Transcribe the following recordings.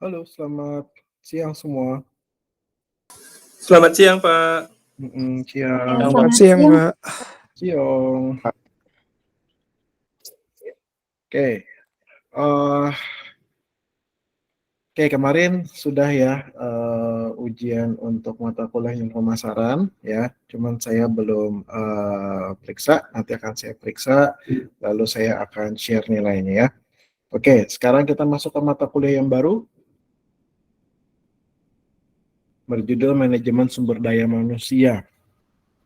Halo, selamat siang semua. Selamat siang, Pak. Siang. Selamat siang, Pak. Siang. Oke, eh, kemarin sudah ya ujian untuk mata kuliah yang pemasaran ya. Cuman saya belum periksa, nanti akan saya periksa, lalu saya akan share nilainya ya. Oke, sekarang kita masuk ke mata kuliah yang baru berjudul Manajemen Sumber Daya Manusia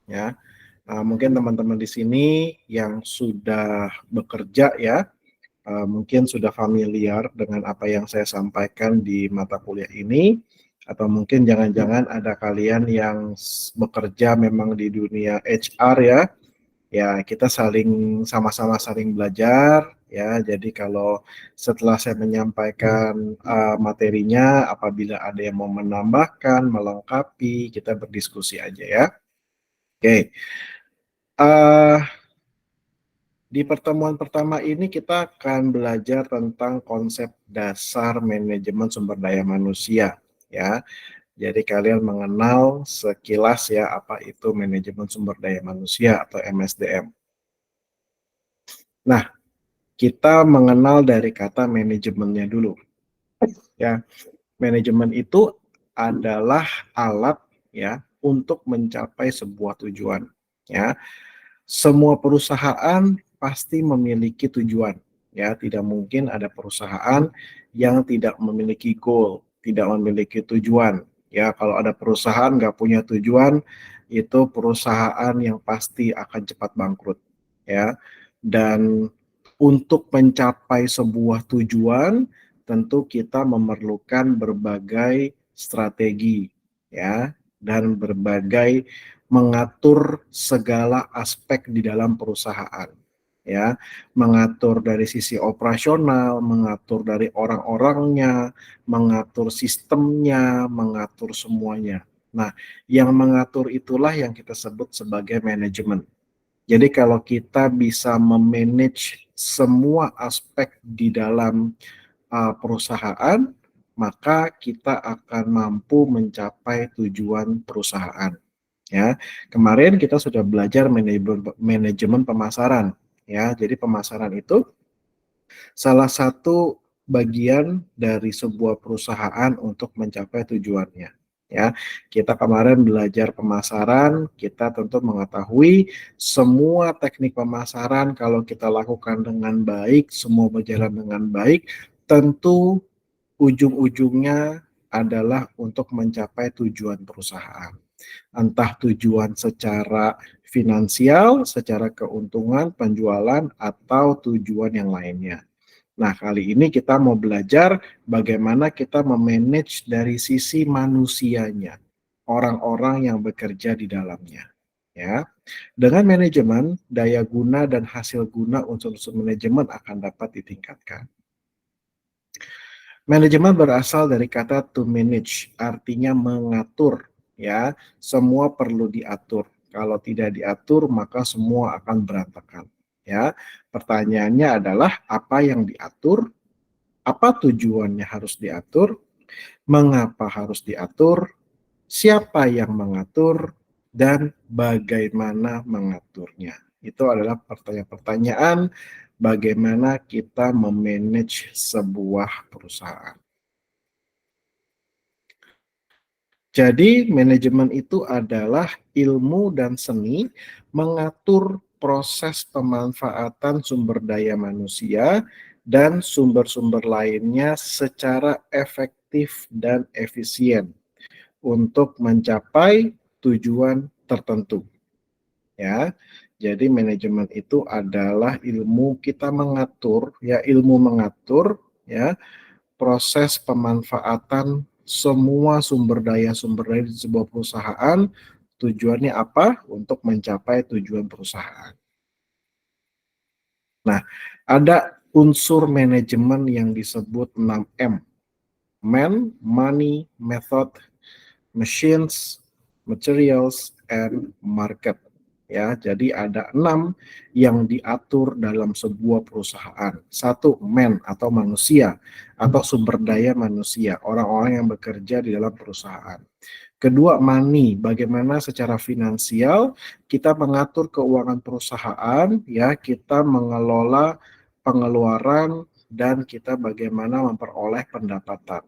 ya. Mungkin teman-teman di sini yang sudah bekerja ya, mungkin sudah familiar dengan apa yang saya sampaikan di mata kuliah ini, atau mungkin jangan-jangan ada kalian yang bekerja memang di dunia HR ya. Ya, kita sama-sama saling belajar ya. Jadi kalau setelah saya menyampaikan materinya, apabila ada yang mau menambahkan, melengkapi, kita berdiskusi aja ya. Oke. Di pertemuan pertama ini kita akan belajar tentang konsep dasar manajemen sumber daya manusia ya. Jadi kalian mengenal sekilas ya apa itu manajemen sumber daya manusia atau MSDM. Nah, kita mengenal dari kata manajemennya dulu. Ya, manajemen itu adalah alat ya untuk mencapai sebuah tujuan ya. Semua perusahaan pasti memiliki tujuan. Ya, tidak mungkin ada perusahaan yang tidak memiliki goal, tidak memiliki tujuan. Ya, kalau ada perusahaan nggak punya tujuan, itu perusahaan yang pasti akan cepat bangkrut. Ya, dan untuk mencapai sebuah tujuan, tentu kita memerlukan berbagai strategi, ya, dan berbagai mengatur segala aspek di dalam perusahaan ya, mengatur dari sisi operasional, mengatur dari orang-orangnya, mengatur sistemnya, mengatur semuanya. Nah, yang mengatur itulah yang kita sebut sebagai manajemen. Jadi kalau kita bisa memanage semua aspek di dalam perusahaan, maka kita akan mampu mencapai tujuan perusahaan. Ya, kemarin kita sudah belajar manajemen pemasaran. Ya, jadi pemasaran itu salah satu bagian dari sebuah perusahaan untuk mencapai tujuannya. Ya, kita kemarin belajar pemasaran, kita tentu mengetahui semua teknik pemasaran kalau kita lakukan dengan baik, semua berjalan dengan baik, tentu ujung-ujungnya adalah untuk mencapai tujuan perusahaan. Entah tujuan secara finansial, secara keuntungan, penjualan, atau tujuan yang lainnya. Nah, kali ini kita mau belajar bagaimana kita memanage dari sisi manusianya, orang-orang yang bekerja di dalamnya. Ya, dengan manajemen, daya guna dan hasil guna unsur-unsur manajemen akan dapat ditingkatkan. Manajemen berasal dari kata to manage, artinya mengatur, ya. Semua perlu diatur. Kalau tidak diatur, maka semua akan berantakan, ya. Pertanyaannya adalah apa yang diatur, apa tujuannya harus diatur, mengapa harus diatur, siapa yang mengatur, dan bagaimana mengaturnya. Itu adalah pertanyaan-pertanyaan bagaimana kita memanage sebuah perusahaan. Jadi manajemen itu adalah ilmu dan seni mengatur proses pemanfaatan sumber daya manusia dan sumber-sumber lainnya secara efektif dan efisien untuk mencapai tujuan tertentu. Ya. Jadi manajemen itu adalah ilmu kita mengatur, ya, ilmu mengatur ya proses pemanfaatan semua sumber daya di sebuah perusahaan. Tujuannya apa? Untuk mencapai tujuan perusahaan. Nah, ada unsur manajemen yang disebut 6M. Man, money, method, machines, materials, and market. Ya, jadi ada 6 yang diatur dalam sebuah perusahaan. Satu, man atau manusia atau sumber daya manusia, orang-orang yang bekerja di dalam perusahaan. Kedua, money, bagaimana secara finansial kita mengatur keuangan perusahaan, ya, kita mengelola pengeluaran dan kita bagaimana memperoleh pendapatan,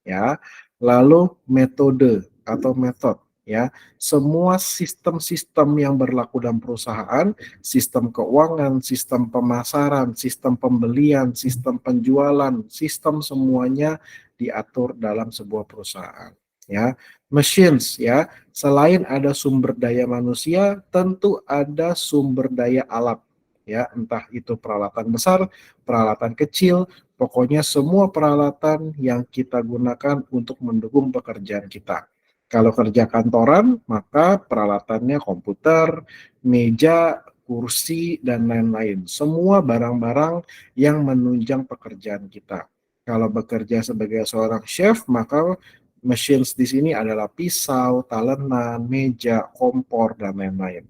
ya. Lalu metode atau metode, ya. Semua sistem-sistem yang berlaku dalam perusahaan, sistem keuangan, sistem pemasaran, sistem pembelian, sistem penjualan, sistem semuanya diatur dalam sebuah perusahaan, ya. Machines, ya. Selain ada sumber daya manusia, tentu ada sumber daya alat, ya, entah itu peralatan besar, peralatan kecil. Pokoknya semua peralatan yang kita gunakan untuk mendukung pekerjaan kita. Kalau kerja kantoran, maka peralatannya komputer, meja, kursi, dan lain-lain. Semua barang-barang yang menunjang pekerjaan kita. Kalau bekerja sebagai seorang chef, maka machines di sini adalah pisau, talenan, meja, kompor, dan lain-lain.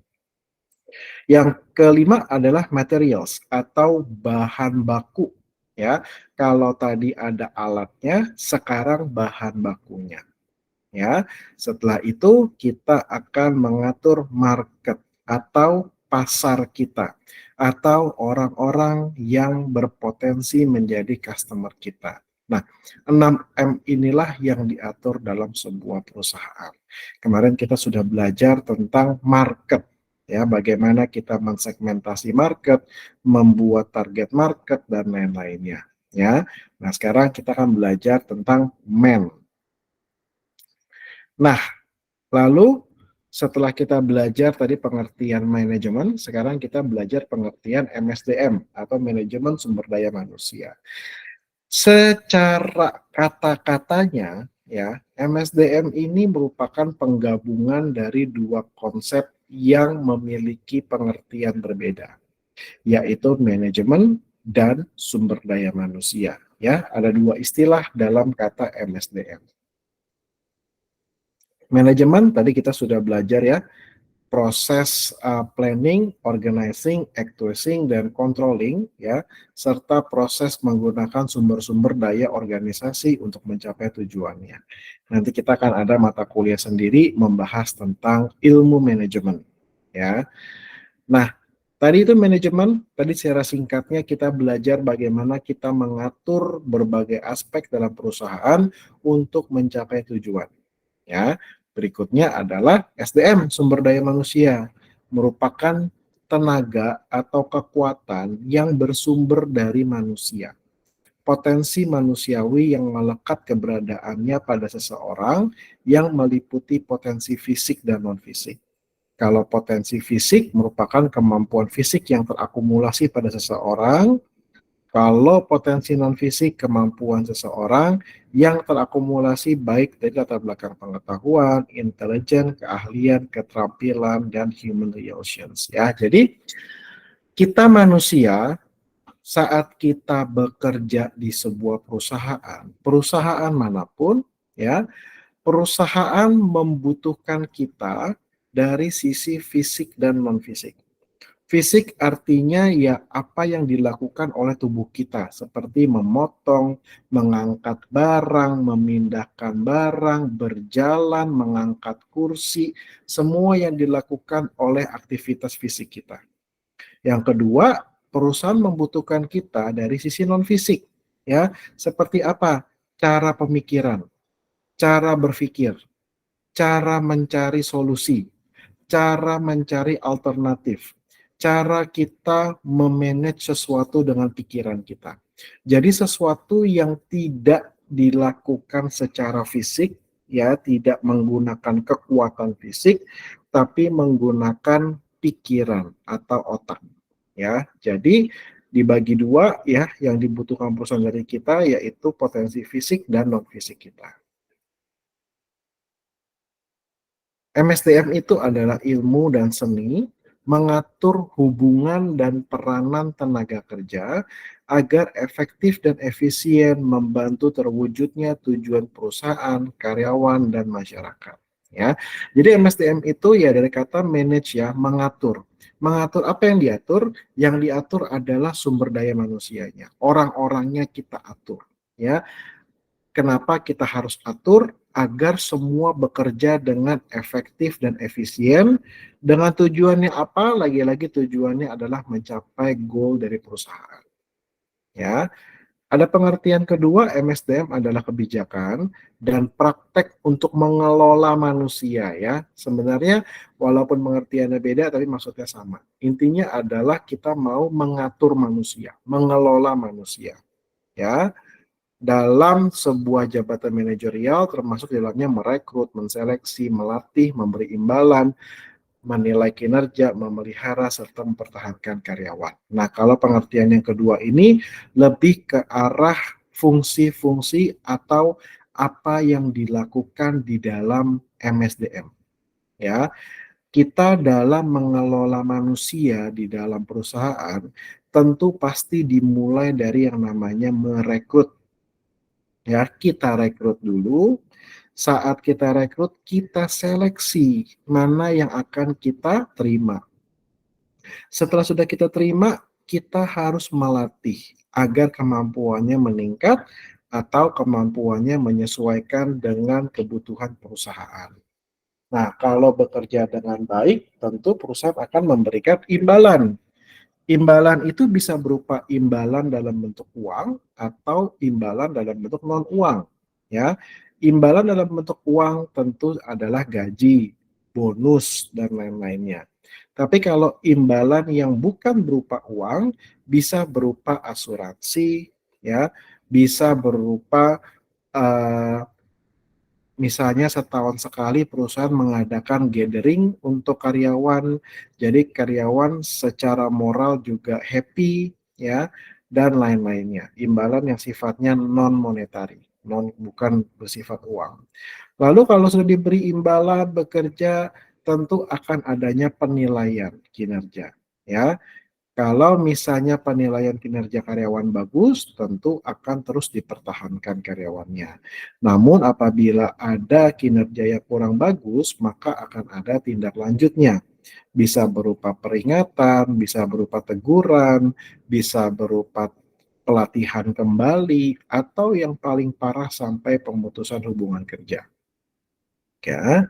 Yang kelima adalah materials atau bahan baku, ya. Kalau tadi ada alatnya, sekarang bahan bakunya, ya. Setelah itu kita akan mengatur market atau pasar kita atau orang-orang yang berpotensi menjadi customer kita. Nah, 6M inilah yang diatur dalam sebuah perusahaan. Kemarin kita sudah belajar tentang market, ya, bagaimana kita mensegmentasi market, membuat target market, dan lain-lainnya, ya. Nah, sekarang kita akan belajar tentang man. Nah, lalu setelah kita belajar tadi pengertian manajemen, sekarang kita belajar pengertian MSDM atau manajemen sumber daya manusia. Secara kata-katanya, ya, MSDM ini merupakan penggabungan dari dua konsep yang memiliki pengertian berbeda, yaitu manajemen dan sumber daya manusia. Ya, ada dua istilah dalam kata MSDM. Manajemen tadi kita sudah belajar, ya, proses planning, organizing, actualizing, dan controlling, ya, serta proses menggunakan sumber-sumber daya organisasi untuk mencapai tujuannya. Nanti kita akan ada mata kuliah sendiri membahas tentang ilmu manajemen, ya. Nah, tadi itu manajemen, tadi secara singkatnya kita belajar bagaimana kita mengatur berbagai aspek dalam perusahaan untuk mencapai tujuan. Ya, berikutnya adalah SDM, sumber daya manusia, merupakan tenaga atau kekuatan yang bersumber dari manusia. Potensi manusiawi yang melekat keberadaannya pada seseorang yang meliputi potensi fisik dan non-fisik. Kalau potensi fisik merupakan kemampuan fisik yang terakumulasi pada seseorang, kalau potensi non-fisik, kemampuan seseorang yang terakumulasi baik dari latar belakang pengetahuan, intelijen, keahlian, keterampilan, dan human relations. Ya, jadi kita manusia saat kita bekerja di sebuah perusahaan manapun, ya, perusahaan membutuhkan kita dari sisi fisik dan non-fisik. Fisik artinya ya apa yang dilakukan oleh tubuh kita, seperti memotong, mengangkat barang, memindahkan barang, berjalan, mengangkat kursi, semua yang dilakukan oleh aktivitas fisik kita. Yang kedua, perusahaan membutuhkan kita dari sisi non-fisik, ya, seperti apa? Cara pemikiran, cara berpikir, cara mencari solusi, cara mencari alternatif, cara kita memanage sesuatu dengan pikiran kita. Jadi sesuatu yang tidak dilakukan secara fisik, ya, tidak menggunakan kekuatan fisik, tapi menggunakan pikiran atau otak, ya. Jadi dibagi dua, ya, yang dibutuhkan perusahaan dari kita yaitu potensi fisik dan non fisik kita. MSDM itu adalah ilmu dan seni mengatur hubungan dan peranan tenaga kerja agar efektif dan efisien membantu terwujudnya tujuan perusahaan, karyawan, dan masyarakat. ya. Jadi MSDM itu ya dari kata manage ya, mengatur. Mengatur apa yang diatur? Yang diatur adalah sumber daya manusianya. Orang-orangnya kita atur, ya. Kenapa kita harus atur? Agar semua bekerja dengan efektif dan efisien. Dengan tujuannya apa? Lagi-lagi tujuannya adalah mencapai goal dari perusahaan. Ya, ada pengertian kedua, MSDM adalah kebijakan dan praktek untuk mengelola manusia ya. Sebenarnya walaupun pengertiannya beda tapi maksudnya sama. Intinya adalah kita mau mengatur manusia, mengelola manusia ya. Dalam sebuah jabatan manajerial termasuk di dalamnya merekrut, menseleksi, melatih, memberi imbalan, menilai kinerja, memelihara, serta mempertahankan karyawan. Nah, kalau pengertian yang kedua ini lebih ke arah fungsi-fungsi atau apa yang dilakukan di dalam MSDM. Ya, kita dalam mengelola manusia di dalam perusahaan tentu pasti dimulai dari yang namanya merekrut. Ya, kita rekrut dulu. Saat kita rekrut, kita seleksi mana yang akan kita terima. Setelah sudah kita terima, kita harus melatih agar kemampuannya meningkat atau kemampuannya menyesuaikan dengan kebutuhan perusahaan. Nah, kalau bekerja dengan baik, tentu perusahaan akan memberikan imbalan. Imbalan itu bisa berupa imbalan dalam bentuk uang atau imbalan dalam bentuk non-uang. Ya, imbalan dalam bentuk uang tentu adalah gaji, bonus, dan lain-lainnya. Tapi kalau imbalan yang bukan berupa uang, bisa berupa asuransi, ya, bisa berupa uh, misalnya setahun sekali perusahaan mengadakan gathering untuk karyawan, jadi karyawan secara moral juga happy, ya, dan lain-lainnya. Imbalan yang sifatnya non monetary, bukan bersifat uang. Lalu kalau sudah diberi imbalan bekerja, tentu akan adanya penilaian kinerja, ya. Kalau misalnya penilaian kinerja karyawan bagus, tentu akan terus dipertahankan karyawannya. Namun apabila ada kinerja yang kurang bagus, maka akan ada tindak lanjutnya. Bisa berupa peringatan, bisa berupa teguran, bisa berupa pelatihan kembali, atau yang paling parah sampai pemutusan hubungan kerja. Ya.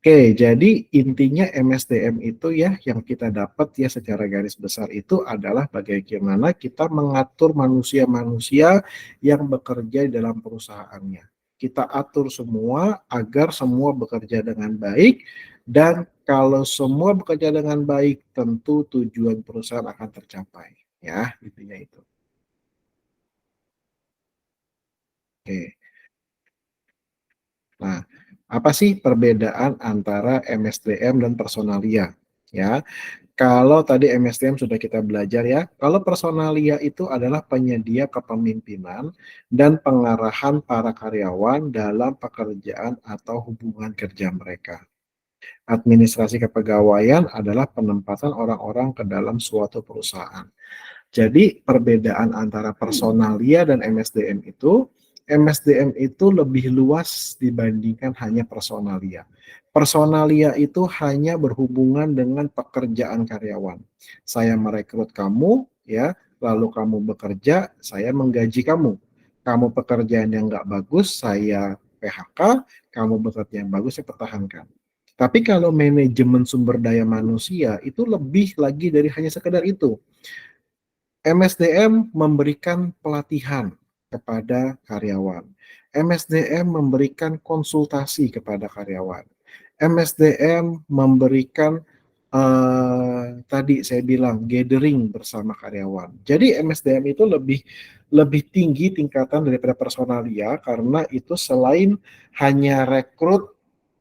Oke, jadi intinya MSDM itu ya yang kita dapat ya secara garis besar itu adalah bagaimana kita mengatur manusia-manusia yang bekerja di dalam perusahaannya. Kita atur semua agar semua bekerja dengan baik dan kalau semua bekerja dengan baik tentu tujuan perusahaan akan tercapai. Ya, intinya itu. Oke. Nah, apa sih perbedaan antara MSDM dan personalia? Ya, kalau tadi MSDM sudah kita belajar ya, kalau personalia itu adalah penyedia kepemimpinan dan pengarahan para karyawan dalam pekerjaan atau hubungan kerja mereka. Administrasi kepegawaian adalah penempatan orang-orang ke dalam suatu perusahaan. Jadi perbedaan antara personalia dan MSDM itu lebih luas dibandingkan hanya personalia. Personalia itu hanya berhubungan dengan pekerjaan karyawan. Saya merekrut kamu, ya, lalu kamu bekerja, saya menggaji kamu. Kamu pekerjaan yang nggak bagus, saya PHK, kamu bekerja yang bagus, saya pertahankan. Tapi kalau manajemen sumber daya manusia itu lebih lagi dari hanya sekedar itu. MSDM memberikan pelatihan kepada karyawan. MSDM memberikan konsultasi kepada karyawan. MSDM memberikan tadi saya bilang gathering bersama karyawan. Jadi MSDM itu lebih tinggi tingkatan daripada personalia karena itu selain hanya rekrut,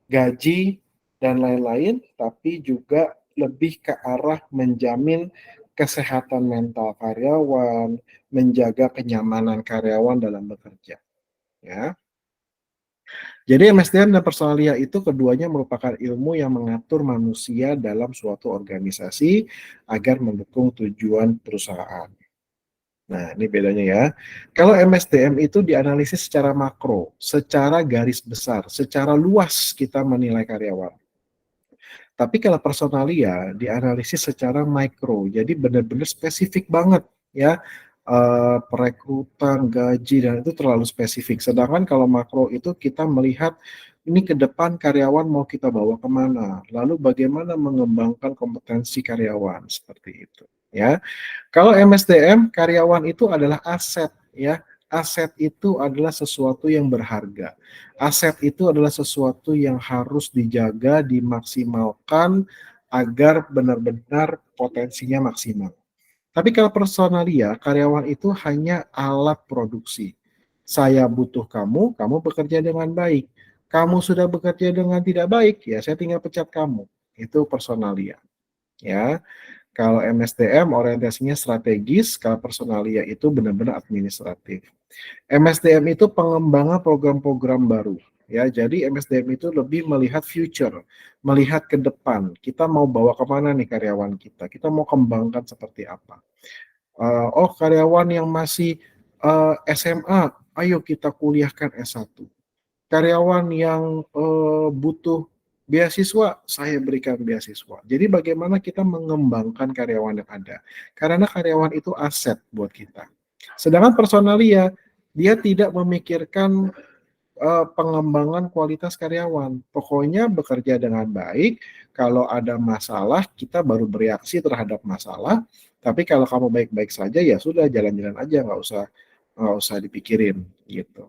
gaji dan lain-lain, tapi juga lebih ke arah menjamin kesehatan mental karyawan, menjaga kenyamanan karyawan dalam bekerja. Ya. Jadi MSDM dan personalia itu keduanya merupakan ilmu yang mengatur manusia dalam suatu organisasi agar mendukung tujuan perusahaan. Nah, ini bedanya ya. Kalau MSDM itu dianalisis secara makro, secara garis besar, secara luas kita menilai karyawan. Tapi kalau personalia dianalisis secara mikro, jadi benar-benar spesifik banget ya. Perekrutan, gaji, dan itu terlalu spesifik. Sedangkan kalau makro itu kita melihat ini ke depan karyawan mau kita bawa kemana, lalu bagaimana mengembangkan kompetensi karyawan seperti itu. Ya, kalau MSDM karyawan itu adalah aset ya. Aset itu adalah sesuatu yang berharga. Aset itu adalah sesuatu yang harus dijaga, dimaksimalkan agar benar-benar potensinya maksimal. Tapi kalau personalia, karyawan itu hanya alat produksi. Saya butuh kamu, kamu bekerja dengan baik. Kamu sudah bekerja dengan tidak baik, ya saya tinggal pecat kamu. Itu personalia. Ya, kalau MSDM orientasinya strategis, kalau personalia itu benar-benar administratif. MSDM itu pengembangan program-program baru. Ya, jadi MSDM itu lebih melihat future, melihat ke depan. Kita mau bawa kemana nih karyawan kita? Kita mau kembangkan seperti apa? Oh, karyawan yang masih SMA, ayo kita kuliahkan S1. Karyawan yang butuh beasiswa, saya berikan beasiswa. Jadi bagaimana kita mengembangkan karyawan yang ada? Karena karyawan itu aset buat kita. Sedangkan personalia, dia tidak memikirkan pengembangan kualitas karyawan. Pokoknya bekerja dengan baik, kalau ada masalah kita baru bereaksi terhadap masalah, tapi kalau kamu baik-baik saja ya sudah jalan-jalan aja, nggak usah dipikirin gitu.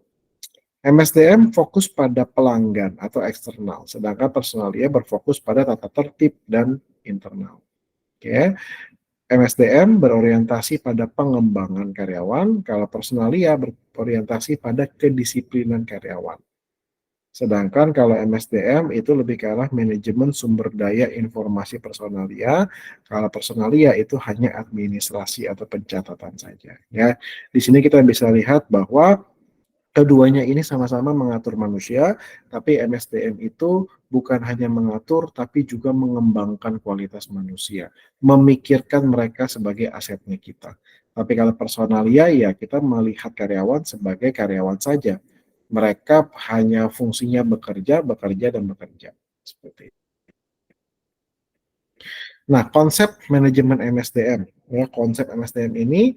MSDM fokus pada pelanggan atau eksternal, sedangkan personalia berfokus pada tata tertib dan internal. Oke, MSDM berorientasi pada pengembangan karyawan, kalau personalia berorientasi pada kedisiplinan karyawan. Sedangkan kalau MSDM itu lebih ke arah manajemen sumber daya informasi personalia, kalau personalia itu hanya administrasi atau pencatatan saja. Ya, di sini kita bisa lihat bahwa keduanya ini sama-sama mengatur manusia, tapi MSDM itu bukan hanya mengatur, tapi juga mengembangkan kualitas manusia, memikirkan mereka sebagai asetnya kita. Tapi kalau personalia, ya kita melihat karyawan sebagai karyawan saja. Mereka hanya fungsinya bekerja, bekerja, dan bekerja. Seperti itu. Nah, konsep manajemen MSDM. Ya, konsep MSDM ini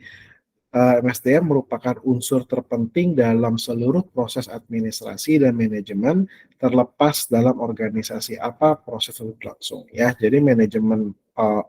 MSDM merupakan unsur terpenting dalam seluruh proses administrasi dan manajemen, terlepas dalam organisasi apa proses itu berlangsung ya. Jadi manajemen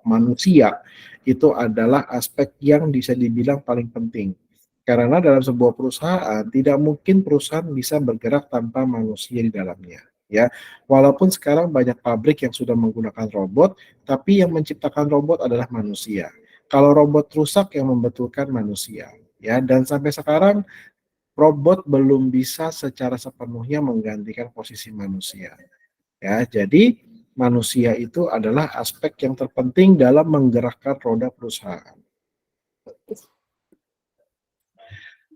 manusia itu adalah aspek yang bisa dibilang paling penting. Karena dalam sebuah perusahaan tidak mungkin perusahaan bisa bergerak tanpa manusia di dalamnya ya. Walaupun sekarang banyak pabrik yang sudah menggunakan robot, tapi yang menciptakan robot adalah manusia. Kalau robot rusak yang membetulkan manusia, ya. Dan sampai sekarang robot belum bisa secara sepenuhnya menggantikan posisi manusia, ya. Jadi manusia itu adalah aspek yang terpenting dalam menggerakkan roda perusahaan.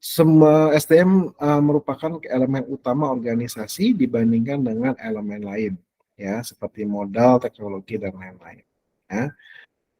Semua SDM merupakan elemen utama organisasi dibandingkan dengan elemen lain, ya, seperti modal, teknologi, dan lain-lain. Ya.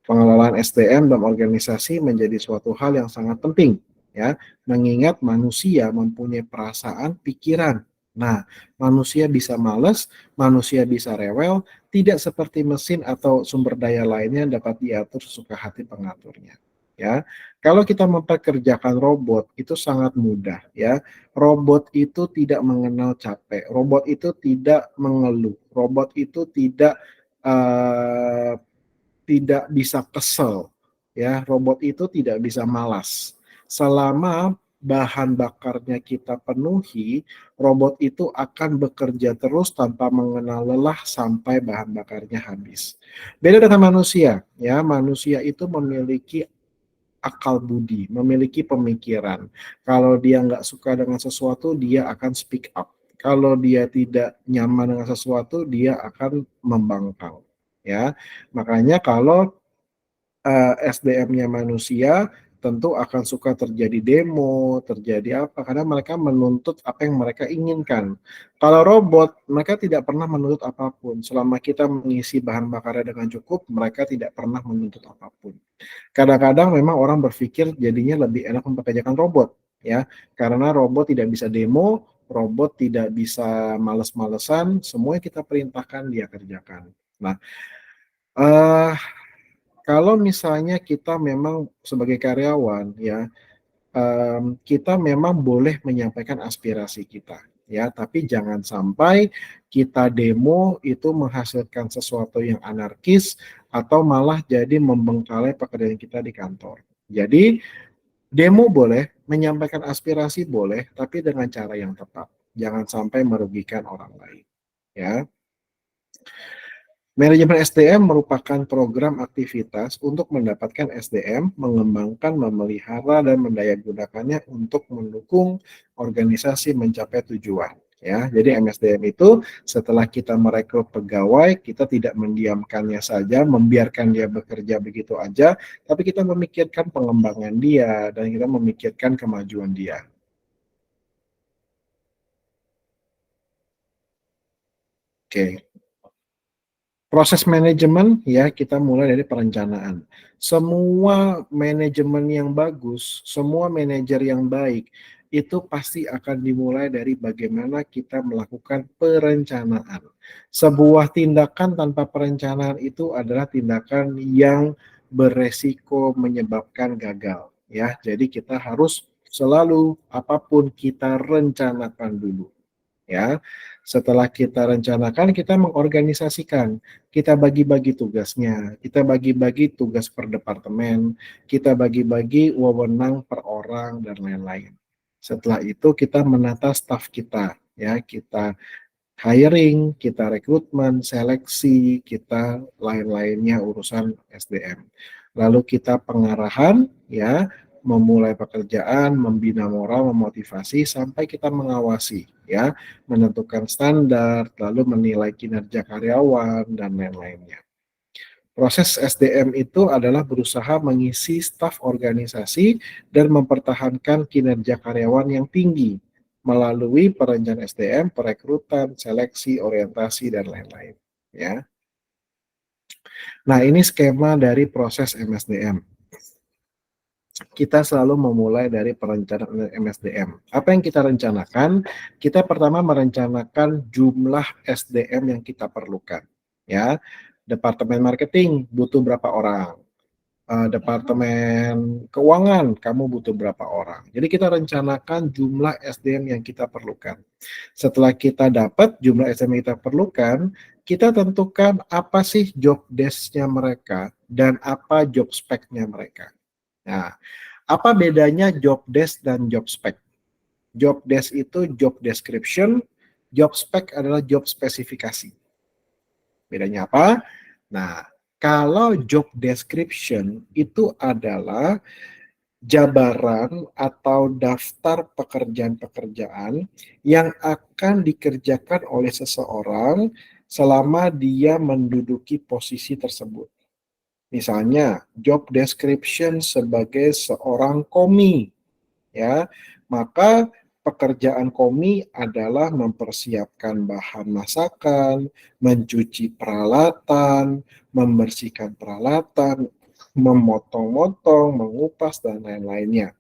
Pengelolaan SDM dalam organisasi menjadi suatu hal yang sangat penting, ya, mengingat manusia mempunyai perasaan, pikiran. Nah, manusia bisa malas, manusia bisa rewel, tidak seperti mesin atau sumber daya lainnya yang dapat diatur sesuka hati pengaturnya. Ya, kalau kita mempekerjakan robot itu sangat mudah, ya. Robot itu tidak mengenal capek, robot itu tidak mengeluh, robot itu uh, tidak bisa kesel, ya. Robot itu tidak bisa malas. Selama bahan bakarnya kita penuhi, robot itu akan bekerja terus tanpa mengenal lelah sampai bahan bakarnya habis. Beda dengan manusia, ya. Manusia itu memiliki akal budi, memiliki pemikiran. Kalau dia nggak suka dengan sesuatu, dia akan speak up. Kalau dia tidak nyaman dengan sesuatu, dia akan membangkang. Ya, makanya kalau SDM-nya manusia, tentu akan suka terjadi demo, terjadi apa, karena mereka menuntut apa yang mereka inginkan. Kalau robot, mereka tidak pernah menuntut apapun. Selama kita mengisi bahan bakarnya dengan cukup, mereka tidak pernah menuntut apapun. Kadang-kadang memang orang berpikir jadinya lebih enak mempekerjakan robot, ya, karena robot tidak bisa demo, robot tidak bisa males-malesan, semuanya kita perintahkan dia kerjakan. Nah, eh, kalau misalnya kita memang sebagai karyawan, ya, kita memang boleh menyampaikan aspirasi kita, ya, tapi jangan sampai kita demo itu menghasilkan sesuatu yang anarkis atau malah jadi membengkalai pekerjaan kita di kantor. Jadi demo boleh, menyampaikan aspirasi boleh, tapi dengan cara yang tepat. Jangan sampai merugikan orang lain, ya. Manajemen SDM merupakan program aktivitas untuk mendapatkan SDM, mengembangkan, memelihara, dan mendayagunakannya untuk mendukung organisasi mencapai tujuan. Ya, jadi MSDM itu setelah kita merekrut pegawai, kita tidak mendiamkannya saja, membiarkan dia bekerja begitu aja, tapi kita memikirkan pengembangan dia dan kita memikirkan kemajuan dia. Oke. Proses manajemen, ya, kita mulai dari perencanaan. Semua manajemen yang bagus, semua manajer yang baik, itu pasti akan dimulai dari bagaimana kita melakukan perencanaan. Sebuah tindakan tanpa perencanaan itu adalah tindakan yang beresiko menyebabkan gagal, ya. Jadi kita harus selalu apapun kita rencanakan dulu. Ya, setelah kita rencanakan, kita mengorganisasikan, kita bagi-bagi tugasnya, kita bagi-bagi tugas per departemen, kita bagi-bagi wewenang per orang dan lain-lain. Setelah itu kita menata staf kita, ya, kita hiring, kita rekrutmen, seleksi, kita lain-lainnya urusan SDM. Lalu kita pengarahan, ya, memulai pekerjaan, membina moral, memotivasi, sampai kita mengawasi, ya, menentukan standar, lalu menilai kinerja karyawan, dan lain-lainnya. Proses SDM itu adalah berusaha mengisi staf organisasi dan mempertahankan kinerja karyawan yang tinggi melalui perencanaan SDM, perekrutan, seleksi, orientasi, dan lain-lain. Ya. Nah, ini skema dari proses MSDM. Kita selalu memulai dari perencanaan MSDM. Apa yang kita rencanakan? Kita pertama merencanakan jumlah SDM yang kita perlukan. Ya, Departemen marketing butuh berapa orang? Departemen keuangan kamu butuh berapa orang? Jadi kita rencanakan jumlah SDM yang kita perlukan. Setelah kita dapat jumlah SDM yang kita perlukan, kita tentukan apa sih job desk-nya mereka dan apa job spec-nya mereka. Nah, apa bedanya job desk dan job spec? Job desk itu job description, job spec adalah job spesifikasi. Bedanya apa? Nah, kalau job description itu adalah jabaran atau daftar pekerjaan-pekerjaan yang akan dikerjakan oleh seseorang selama dia menduduki posisi tersebut. Misalnya, job description sebagai seorang komi, ya, maka pekerjaan komi adalah mempersiapkan bahan masakan, mencuci peralatan, membersihkan peralatan, memotong-motong, mengupas, dan lain-lainnya.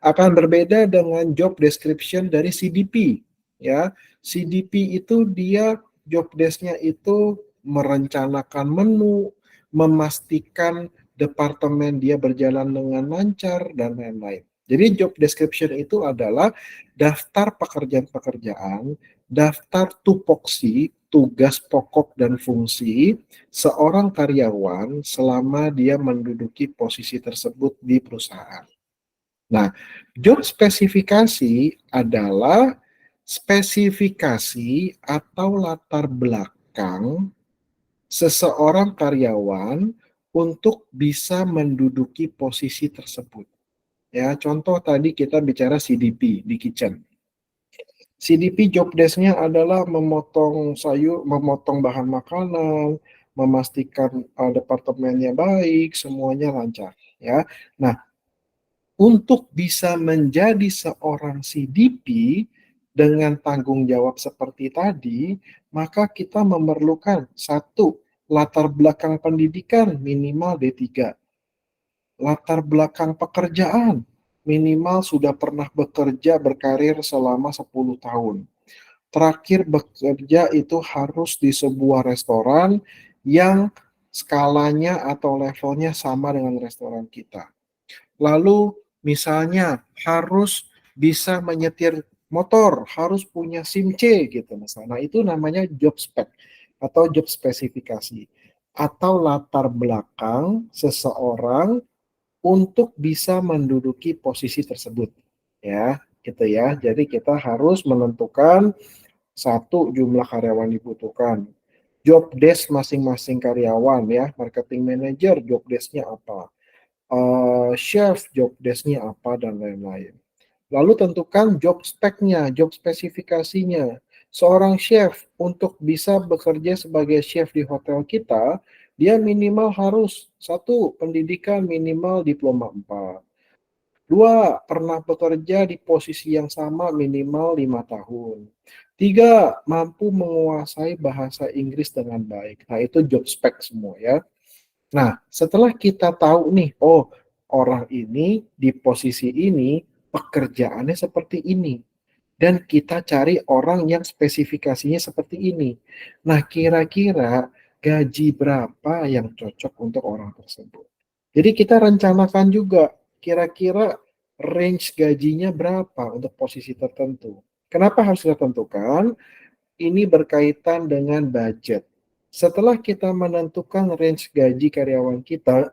Akan berbeda dengan job description dari CDP, ya. CDP itu dia job desk-nya itu merencanakan menu, memastikan departemen dia berjalan dengan lancar, dan lain-lain. Jadi job description itu adalah daftar pekerjaan-pekerjaan, daftar tupoksi, tugas pokok dan fungsi seorang karyawan selama dia menduduki posisi tersebut di perusahaan. Nah, job spesifikasi adalah spesifikasi atau latar belakang seseorang karyawan untuk bisa menduduki posisi tersebut. Ya, contoh tadi kita bicara CDP di kitchen. CDP job desk-nya adalah memotong sayur, memotong bahan makanan, memastikan departemennya baik, semuanya lancar. Ya, nah Untuk bisa menjadi seorang CDP dengan tanggung jawab seperti tadi, maka kita memerlukan satu, latar belakang pendidikan minimal D3. Latar belakang pekerjaan minimal sudah pernah bekerja berkarir selama 10 tahun. Terakhir bekerja itu harus di sebuah restoran yang skalanya atau levelnya sama dengan restoran kita. Lalu misalnya harus bisa menyetir motor, harus punya SIM C gitu misalnya. Nah, itu namanya job spec atau job spesifikasi atau latar belakang seseorang untuk bisa menduduki posisi tersebut. Ya, gitu ya. Jadi kita harus menentukan satu, jumlah karyawan dibutuhkan. Job desk masing-masing karyawan ya, marketing manager job desk-nya apa, chef job desk-nya apa, dan lain-lain. Lalu tentukan job spek-nya, job spesifikasinya. Seorang chef untuk bisa bekerja sebagai chef di hotel kita, dia minimal harus satu, pendidikan minimal diploma 4. Dua, pernah bekerja di posisi yang sama minimal 5 tahun. Tiga, mampu menguasai bahasa Inggris dengan baik. Nah, itu job spek semua ya. Nah, setelah kita tahu nih, oh, orang ini di posisi ini, pekerjaannya seperti ini. Dan kita cari orang yang spesifikasinya seperti ini. Nah, kira-kira gaji berapa yang cocok untuk orang tersebut. Jadi kita rencanakan juga, kira-kira range gajinya berapa untuk posisi tertentu. Kenapa harus kita tentukan? Ini berkaitan dengan budget. Setelah kita menentukan range gaji karyawan kita,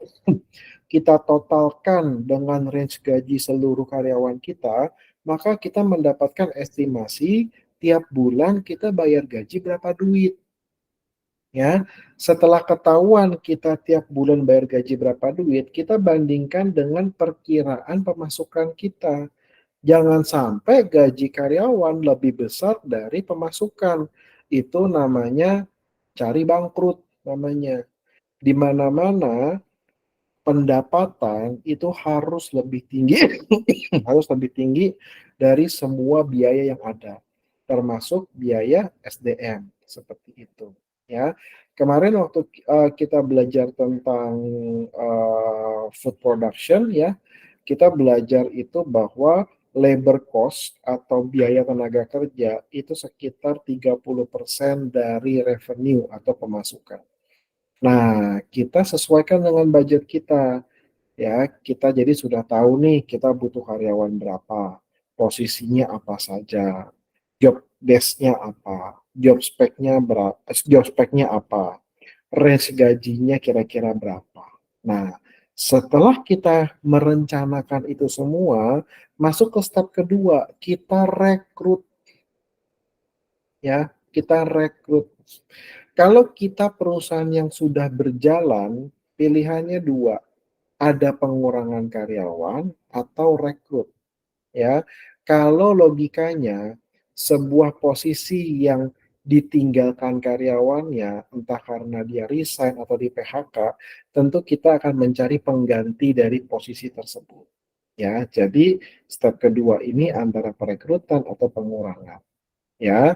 kita totalkan dengan range gaji seluruh karyawan kita, maka kita mendapatkan estimasi tiap bulan kita bayar gaji berapa duit. Ya, setelah ketahuan kita tiap bulan bayar gaji berapa duit, kita bandingkan dengan perkiraan pemasukan kita. Jangan sampai gaji karyawan lebih besar dari pemasukan. Itu namanya cari bangkrut namanya. Di mana-mana pendapatan itu harus lebih tinggi, harus lebih tinggi dari semua biaya yang ada, termasuk biaya SDM seperti itu. Ya, kemarin waktu kita belajar tentang food production ya, kita belajar itu bahwa labor cost atau biaya tenaga kerja itu sekitar 30% dari revenue atau pemasukan. Nah, kita sesuaikan dengan budget kita. Ya, kita jadi sudah tahu nih kita butuh karyawan berapa, posisinya apa saja, job desk-nya apa, job spec-nya apa, range gajinya kira-kira berapa. Nah, setelah kita merencanakan itu semua, masuk ke step kedua, kita rekrut ya, kita rekrut. Kalau kita perusahaan yang sudah berjalan, pilihannya dua, ada pengurangan karyawan atau rekrut ya. Kalau logikanya sebuah posisi yang ditinggalkan karyawannya entah karena dia resign atau di PHK, tentu kita akan mencari pengganti dari posisi tersebut ya. Jadi step kedua ini antara perekrutan atau pengurangan ya.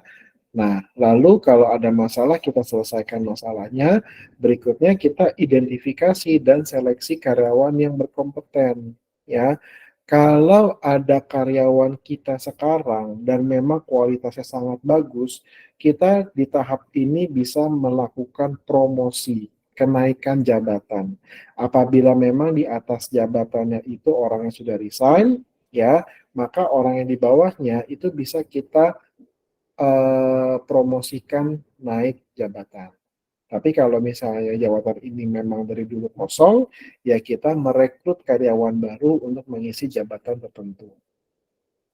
Nah, lalu kalau ada masalah kita selesaikan masalahnya. Berikutnya kita identifikasi dan seleksi karyawan yang berkompeten ya. Kalau ada karyawan kita sekarang dan memang kualitasnya sangat bagus, kita di tahap ini bisa melakukan promosi, kenaikan jabatan. Apabila memang di atas jabatannya itu orang yang sudah resign, ya, maka orang yang di bawahnya itu bisa kita promosikan naik jabatan. Tapi kalau misalnya jabatan ini memang dari dulu kosong, ya kita merekrut karyawan baru untuk mengisi jabatan tertentu.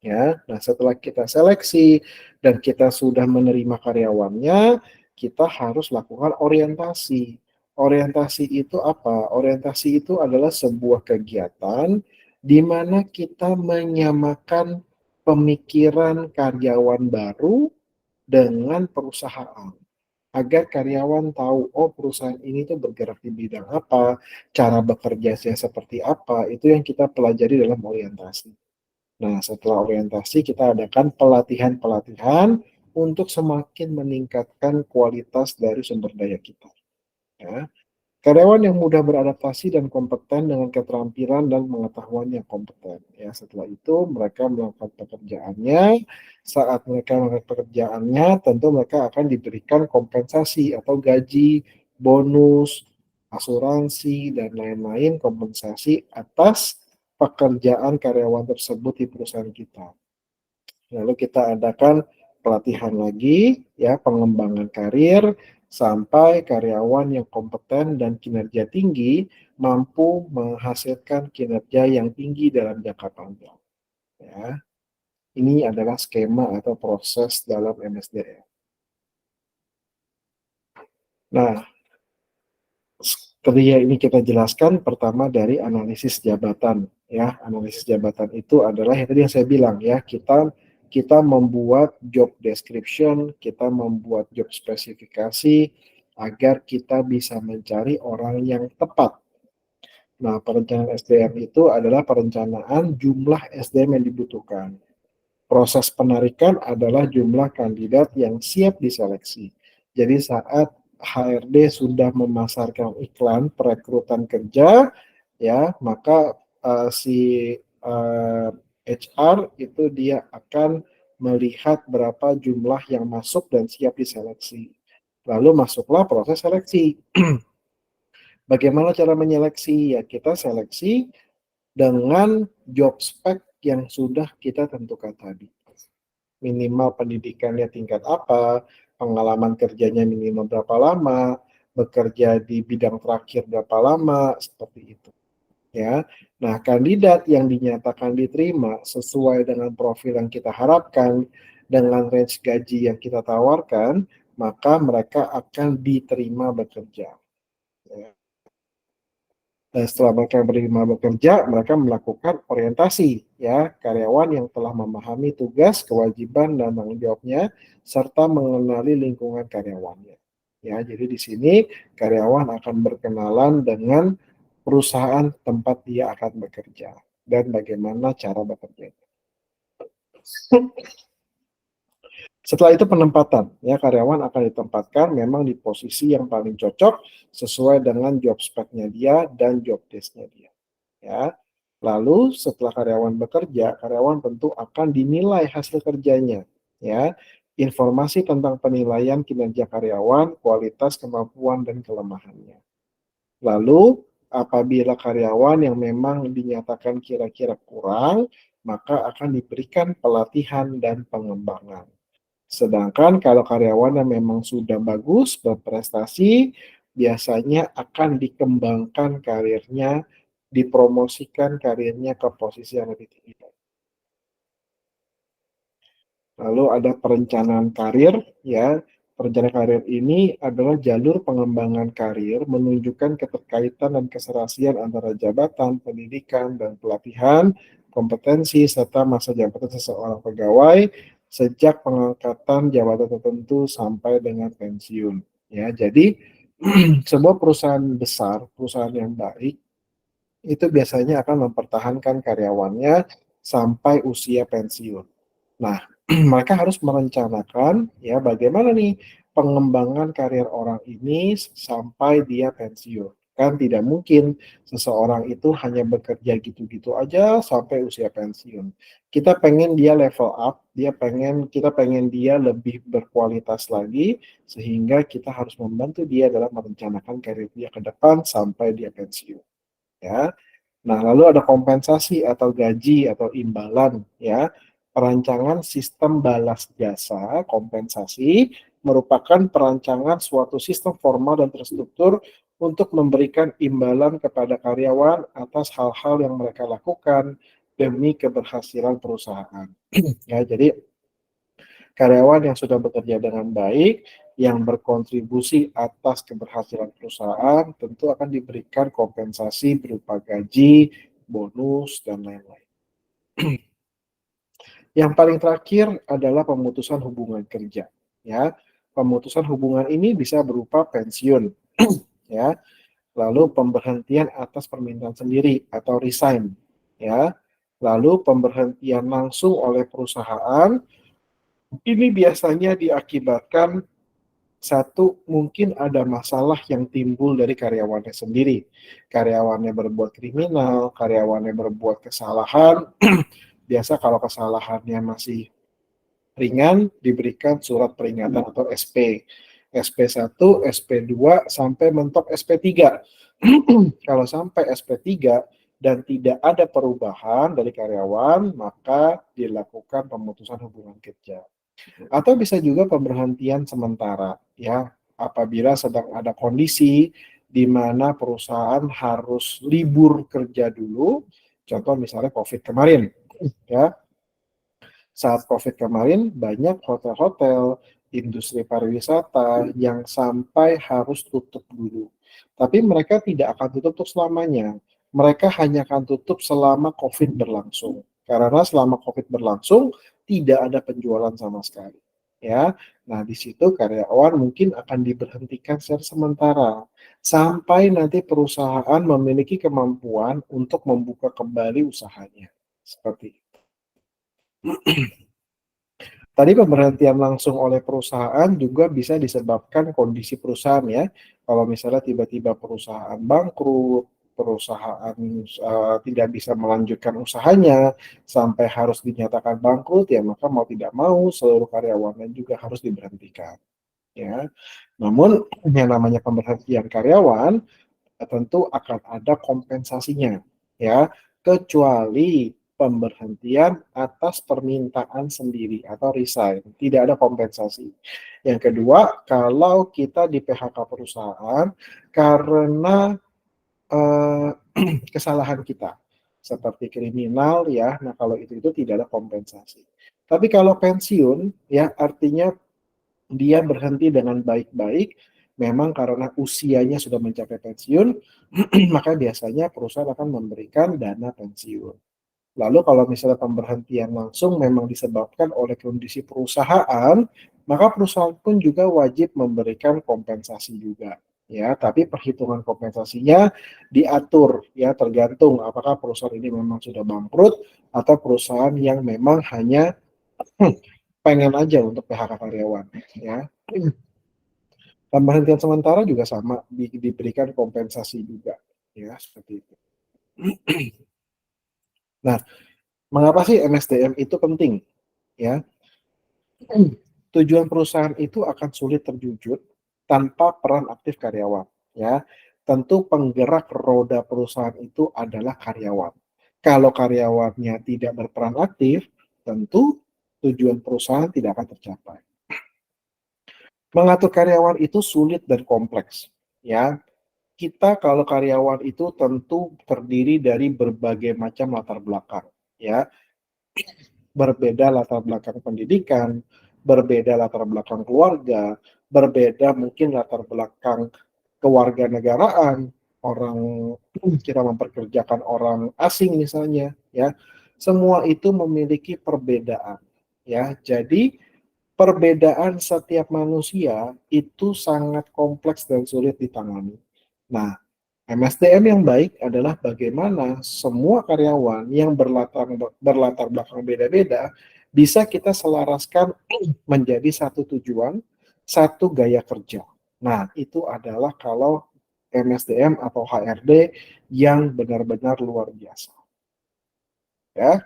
Ya, nah setelah kita seleksi dan kita sudah menerima karyawannya, kita harus lakukan orientasi. Orientasi itu apa? Orientasi itu adalah sebuah kegiatan di mana kita menyamakan pemikiran karyawan baru dengan perusahaan. agar karyawan tahu, oh perusahaan ini tuh bergerak di bidang apa, cara bekerjanya seperti apa, itu yang kita pelajari dalam orientasi. Nah, setelah orientasi kita adakan pelatihan-pelatihan untuk semakin meningkatkan kualitas dari sumber daya kita. Ya. Karyawan yang mudah beradaptasi dan kompeten dengan keterampilan dan pengetahuan yang kompeten. Ya, setelah itu mereka melakukan pekerjaannya. Saat mereka melakukan pekerjaannya, tentu mereka akan diberikan kompensasi atau gaji, bonus, asuransi, dan lain-lain kompensasi atas pekerjaan karyawan tersebut di perusahaan kita. Lalu kita adakan pelatihan lagi, ya, pengembangan karir sampai karyawan yang kompeten dan kinerja tinggi mampu menghasilkan kinerja yang tinggi dalam jangka panjang. Ya, ini adalah skema atau proses dalam MSDM. Nah, ketika ini kita jelaskan pertama dari analisis jabatan. Ya, analisis jabatan itu adalah yang tadi yang saya bilang ya, kita membuat job description, kita membuat job spesifikasi agar kita bisa mencari orang yang tepat. Nah, perencanaan SDM itu adalah perencanaan jumlah SDM yang dibutuhkan. Proses penarikan adalah jumlah kandidat yang siap diseleksi. Jadi saat HRD sudah memasarkan iklan perekrutan kerja, ya maka si HR itu dia akan melihat berapa jumlah yang masuk dan siap diseleksi. Lalu masuklah proses seleksi. Bagaimana cara menyeleksi? Ya kita seleksi dengan job spec yang sudah kita tentukan tadi. Minimal pendidikannya tingkat apa, pengalaman kerjanya minimal berapa lama, bekerja di bidang terakhir berapa lama, seperti itu. Ya, nah kandidat yang dinyatakan diterima sesuai dengan profil yang kita harapkan, dengan range gaji yang kita tawarkan, maka mereka akan diterima bekerja. Ya. Dan setelah mereka menerima bekerja, mereka melakukan orientasi, ya, karyawan yang telah memahami tugas, kewajiban, dan tanggung jawabnya, serta mengenali lingkungan karyawannya. Ya, jadi di sini karyawan akan berkenalan dengan perusahaan tempat dia akan bekerja dan bagaimana cara bekerja. Setelah itu penempatan, ya karyawan akan ditempatkan memang di posisi yang paling cocok sesuai dengan job spec-nya dia dan job desk-nya dia. Ya. Lalu setelah karyawan bekerja, karyawan tentu akan dinilai hasil kerjanya. Ya. Informasi tentang penilaian kinerja karyawan, kualitas, kemampuan, dan kelemahannya. Lalu apabila karyawan yang memang dinyatakan kira-kira kurang, maka akan diberikan pelatihan dan pengembangan. Sedangkan kalau karyawan yang memang sudah bagus berprestasi, biasanya akan dikembangkan karirnya, dipromosikan karirnya ke posisi yang lebih tinggi. Lalu ada perencanaan karir, ya. Perencanaan karir ini adalah jalur pengembangan karir menunjukkan keterkaitan dan keserasian antara jabatan, pendidikan, dan pelatihan, kompetensi, serta masa jabatan seseorang pegawai sejak pengangkatan jabatan tertentu sampai dengan pensiun. Ya, jadi sebuah perusahaan besar, perusahaan yang baik, itu biasanya akan mempertahankan karyawannya sampai usia pensiun. Nah, mereka harus merencanakan ya bagaimana nih pengembangan karir orang ini sampai dia pensiun. Kan tidak mungkin seseorang itu hanya bekerja gitu-gitu aja sampai usia pensiun. Kita pengen dia level up, kita pengen dia lebih berkualitas lagi sehingga kita harus membantu dia dalam merencanakan karir dia ke depan sampai dia pensiun. Ya. Nah, lalu ada kompensasi atau gaji atau imbalan ya. Perancangan sistem balas jasa, kompensasi merupakan perancangan suatu sistem formal dan terstruktur untuk memberikan imbalan kepada karyawan atas hal-hal yang mereka lakukan demi keberhasilan perusahaan. Ya, jadi karyawan yang sudah bekerja dengan baik, yang berkontribusi atas keberhasilan perusahaan, tentu akan diberikan kompensasi berupa gaji, bonus, dan lain-lain. Yang paling terakhir adalah pemutusan hubungan kerja. Ya, Pemutusan hubungan ini bisa berupa pensiun, ya, lalu pemberhentian atas permintaan sendiri atau resign, ya, lalu pemberhentian langsung oleh perusahaan. Ini biasanya diakibatkan satu, mungkin ada masalah yang timbul dari karyawannya sendiri. Karyawannya berbuat kriminal, karyawannya berbuat kesalahan. Biasa kalau kesalahannya masih ringan, diberikan surat peringatan atau SP. SP1, SP2, sampai mentok SP3. Kalau sampai SP3 dan tidak ada perubahan dari karyawan, maka dilakukan pemutusan hubungan kerja. Atau bisa juga pemberhentian sementara, ya, apabila sedang ada kondisi di mana perusahaan harus libur kerja dulu, contoh misalnya COVID kemarin, ya. Saat COVID kemarin, banyak hotel-hotel, industri pariwisata yang sampai harus tutup dulu. Tapi mereka tidak akan tutup untuk selamanya. Mereka hanya akan tutup selama COVID berlangsung. Karena selama COVID berlangsung, tidak ada penjualan sama sekali. Ya, nah di situ karyawan mungkin akan diberhentikan secara sementara sampai nanti perusahaan memiliki kemampuan untuk membuka kembali usahanya. Seperti itu. Tadi pemberhentian langsung oleh perusahaan juga bisa disebabkan kondisi perusahaan, ya. Kalau misalnya tiba-tiba perusahaan bangkrut, perusahaan tidak bisa melanjutkan usahanya sampai harus dinyatakan bangkrut, ya maka mau tidak mau seluruh karyawannya juga harus diberhentikan, ya. Namun yang namanya pemberhentian karyawan tentu akan ada kompensasinya, ya, kecuali pemberhentian atas permintaan sendiri atau resign, tidak ada kompensasi. Yang kedua, kalau kita di PHK perusahaan karena kesalahan kita seperti kriminal, ya, nah kalau itu tidak ada kompensasi. Tapi kalau pensiun, ya, artinya dia berhenti dengan baik-baik, memang karena usianya sudah mencapai pensiun, maka biasanya perusahaan akan memberikan dana pensiun. Lalu kalau misalnya pemberhentian langsung memang disebabkan oleh kondisi perusahaan, maka perusahaan pun juga wajib memberikan kompensasi juga. Ya, tapi perhitungan kompensasinya diatur, ya, tergantung apakah perusahaan ini memang sudah bangkrut atau perusahaan yang memang hanya pengen aja untuk PHK karyawan, ya. Pemberhentian sementara juga sama, diberikan kompensasi juga, ya, seperti itu. Nah, mengapa sih MSDM itu penting, ya? Tujuan perusahaan itu akan sulit terwujud tanpa peran aktif karyawan, ya. Tentu penggerak roda perusahaan itu adalah karyawan. Kalau karyawannya tidak berperan aktif, tentu tujuan perusahaan tidak akan tercapai. Mengatur karyawan itu sulit dan kompleks, ya. Kita kalau karyawan itu tentu terdiri dari berbagai macam latar belakang, ya. Berbeda latar belakang pendidikan, berbeda latar belakang keluarga, berbeda mungkin latar belakang kewarganegaraan, orang kita memperkerjakan orang asing misalnya, ya. Semua itu memiliki perbedaan, ya. Jadi perbedaan setiap manusia itu sangat kompleks dan sulit ditangani. Nah, MSDM yang baik adalah bagaimana semua karyawan yang berlatar belakang beda-beda bisa kita selaraskan menjadi satu tujuan, satu gaya kerja. Nah, itu adalah kalau MSDM atau HRD yang benar-benar luar biasa. Ya.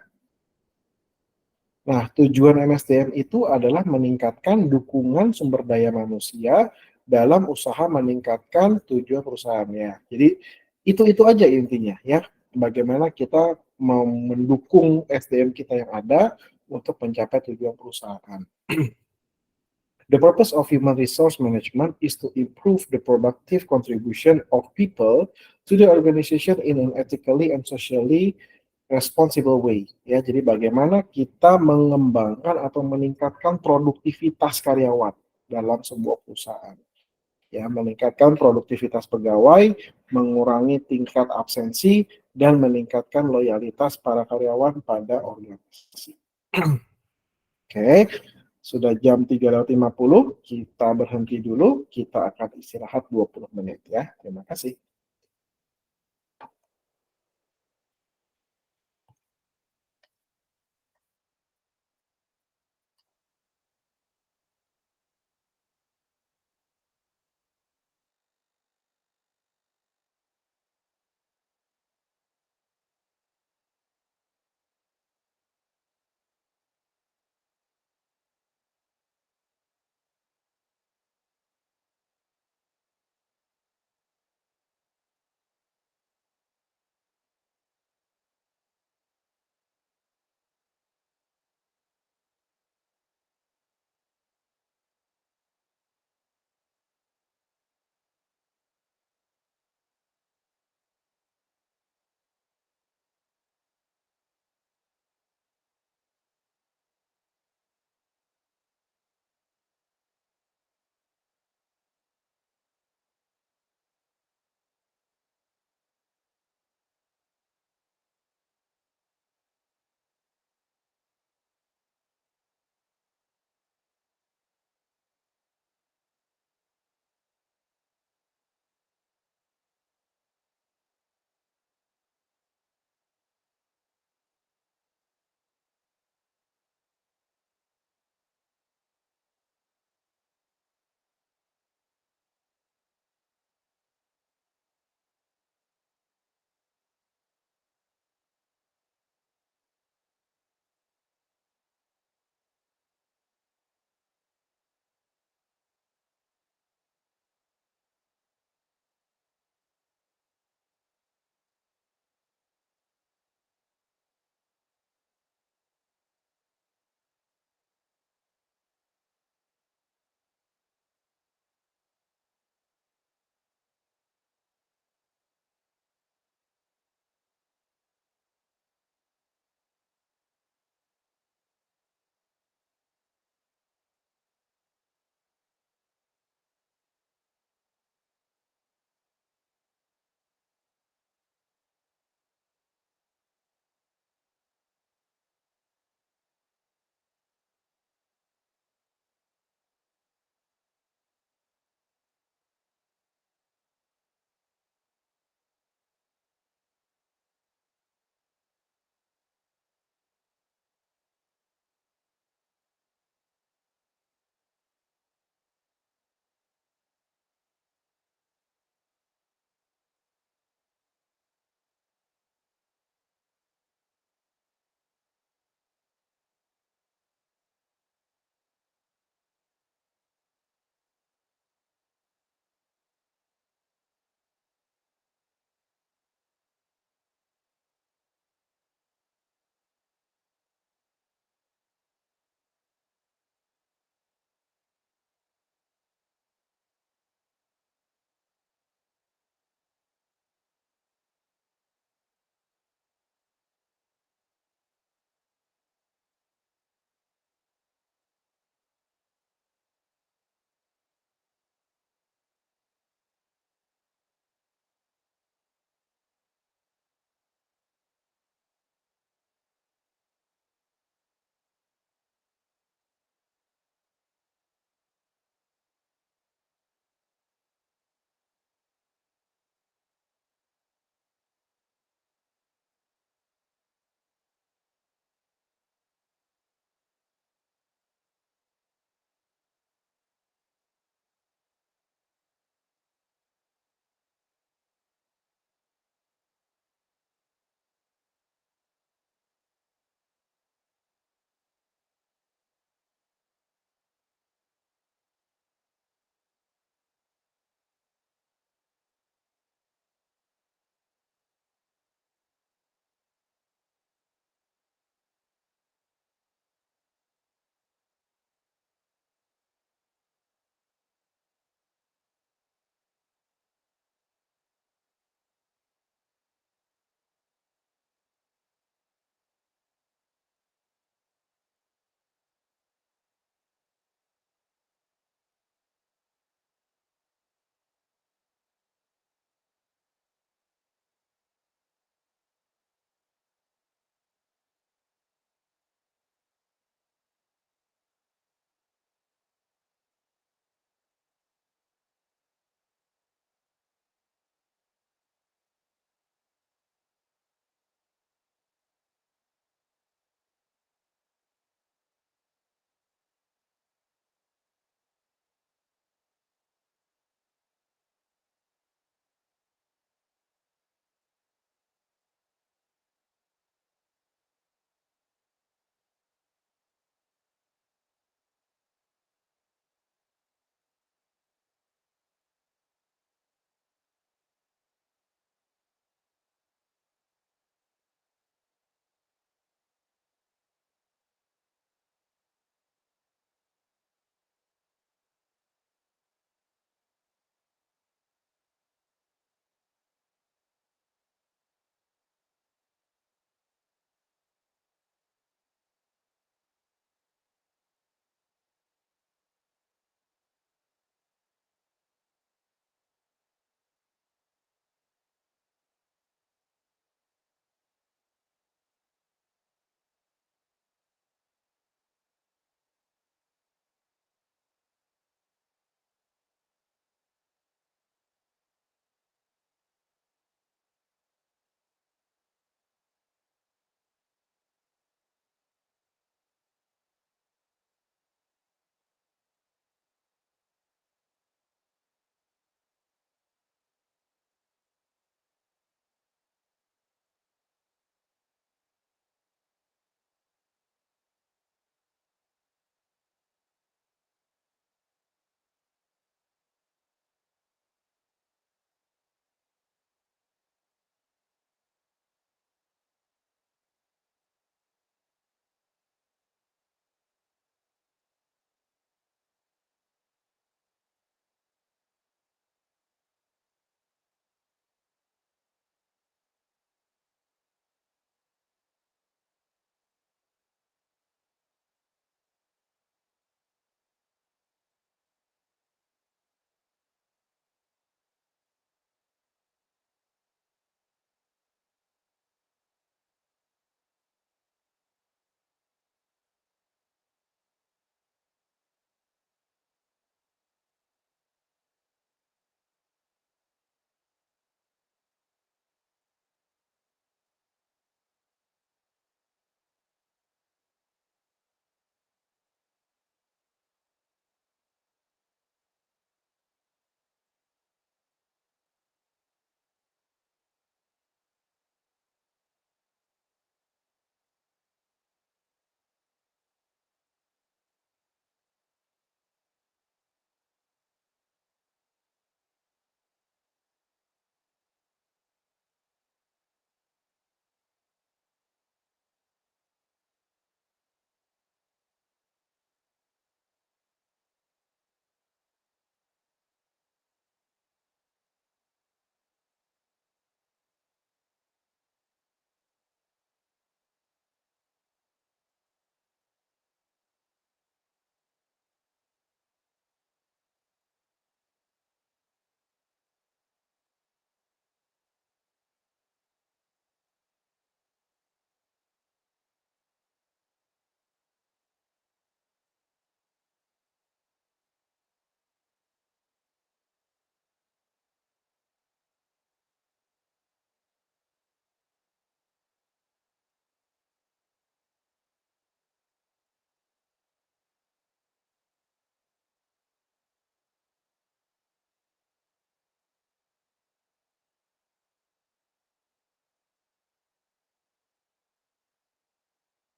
Nah, tujuan MSDM itu adalah meningkatkan dukungan sumber daya manusia dalam usaha meningkatkan tujuan perusahaannya. Jadi itu aja intinya, ya. Bagaimana kita mau mendukung SDM kita yang ada untuk mencapai tujuan perusahaan. The purpose of human resource management is to improve the productive contribution of people to the organization in an ethically and socially responsible way, ya. Jadi bagaimana kita mengembangkan atau meningkatkan produktivitas karyawan dalam sebuah perusahaan, ya, meningkatkan produktivitas pegawai, mengurangi tingkat absensi dan meningkatkan loyalitas para karyawan pada organisasi. Oke, Sudah jam 3:50, kita berhenti dulu, kita akan istirahat 20 menit ya. Terima kasih.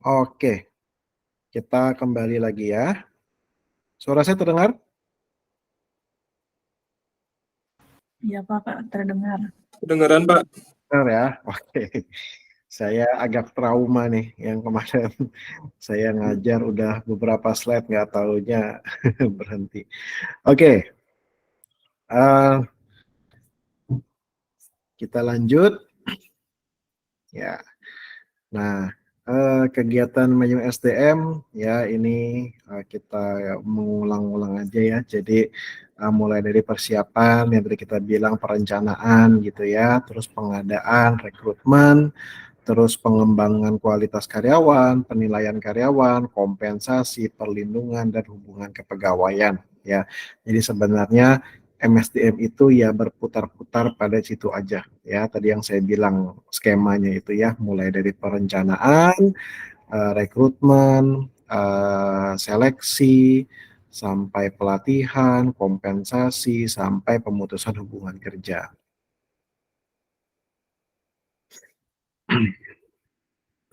Oke, kita kembali lagi ya. Suara saya terdengar? Iya Pak, terdengar. Kedengaran, Pak. Benar ya? Oke. Saya agak trauma nih yang kemarin saya ngajar udah beberapa slide nggak taunya berhenti. Oke, eh, kita lanjut ya. Nah, kegiatan manajemen SDM ya ini kita mengulang-ulang aja ya. Jadi mulai dari persiapan yang tadi kita bilang perencanaan gitu ya, terus pengadaan, rekrutmen, terus pengembangan kualitas karyawan, penilaian karyawan, kompensasi, perlindungan, dan hubungan kepegawaian. Ya, jadi sebenarnya MSDM itu ya berputar-putar pada situ aja. Ya, tadi yang saya bilang skemanya itu ya, mulai dari perencanaan, rekrutmen, seleksi, sampai pelatihan, kompensasi, sampai pemutusan hubungan kerja.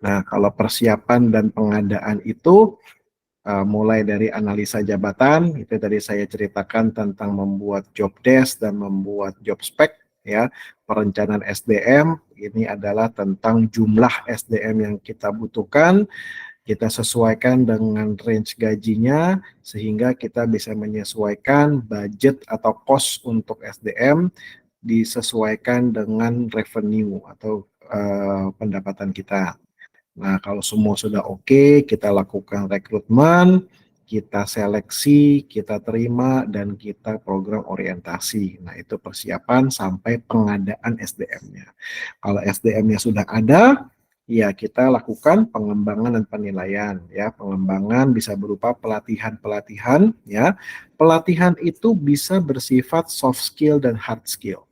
Nah, kalau persiapan dan pengadaan itu mulai dari analisa jabatan, itu tadi saya ceritakan tentang membuat job desk dan membuat job spec, ya. Perencanaan SDM ini adalah tentang jumlah SDM yang kita butuhkan, kita sesuaikan dengan range gajinya, sehingga kita bisa menyesuaikan budget atau cost untuk SDM, disesuaikan dengan revenue atau pendapatan kita. Nah, kalau semua sudah oke, kita lakukan rekrutmen, kita seleksi, kita terima, dan kita program orientasi. Nah, itu persiapan sampai pengadaan SDM-nya. Kalau SDM-nya sudah ada, ya kita lakukan pengembangan dan penilaian. Ya, pengembangan bisa berupa pelatihan-pelatihan. Ya, pelatihan itu bisa bersifat soft skill dan hard skill.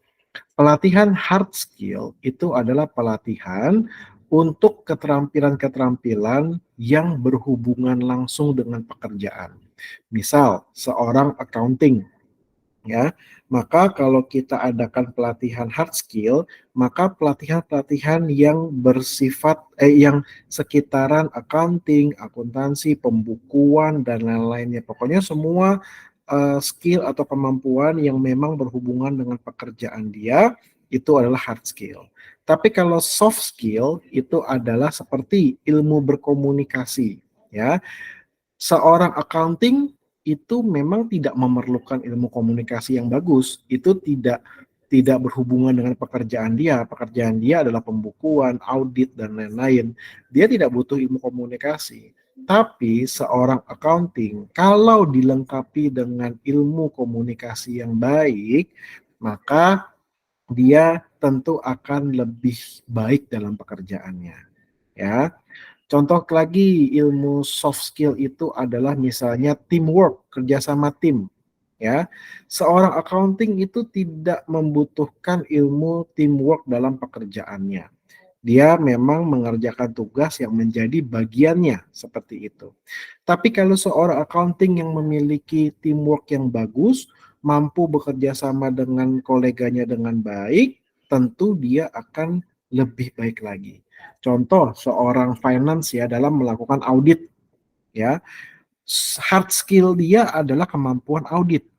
Pelatihan hard skill itu adalah pelatihan untuk keterampilan-keterampilan yang berhubungan langsung dengan pekerjaan. Misal, seorang accounting, ya, maka kalau kita adakan pelatihan hard skill, maka pelatihan-pelatihan yang bersifat yang sekitaran accounting, akuntansi, pembukuan dan lain-lainnya, pokoknya semua skill atau kemampuan yang memang berhubungan dengan pekerjaan dia itu adalah hard skill. Tapi kalau soft skill itu adalah seperti ilmu berkomunikasi, ya. Seorang accounting itu memang tidak memerlukan ilmu komunikasi yang bagus. Itu tidak berhubungan dengan pekerjaan dia. Pekerjaan dia adalah pembukuan, audit, dan lain-lain. Dia tidak butuh ilmu komunikasi. Tapi seorang accounting, kalau dilengkapi dengan ilmu komunikasi yang baik, maka dia tentu akan lebih baik dalam pekerjaannya. Ya, contoh lagi ilmu soft skill itu adalah misalnya teamwork, kerjasama tim. Ya, seorang accounting itu tidak membutuhkan ilmu teamwork dalam pekerjaannya. Dia memang mengerjakan tugas yang menjadi bagiannya seperti itu. Tapi kalau seorang accounting yang memiliki teamwork yang bagus, mampu bekerja sama dengan koleganya dengan baik, tentu dia akan lebih baik lagi. Contoh seorang finance ya dalam melakukan audit, ya. Hard skill dia adalah kemampuan audit.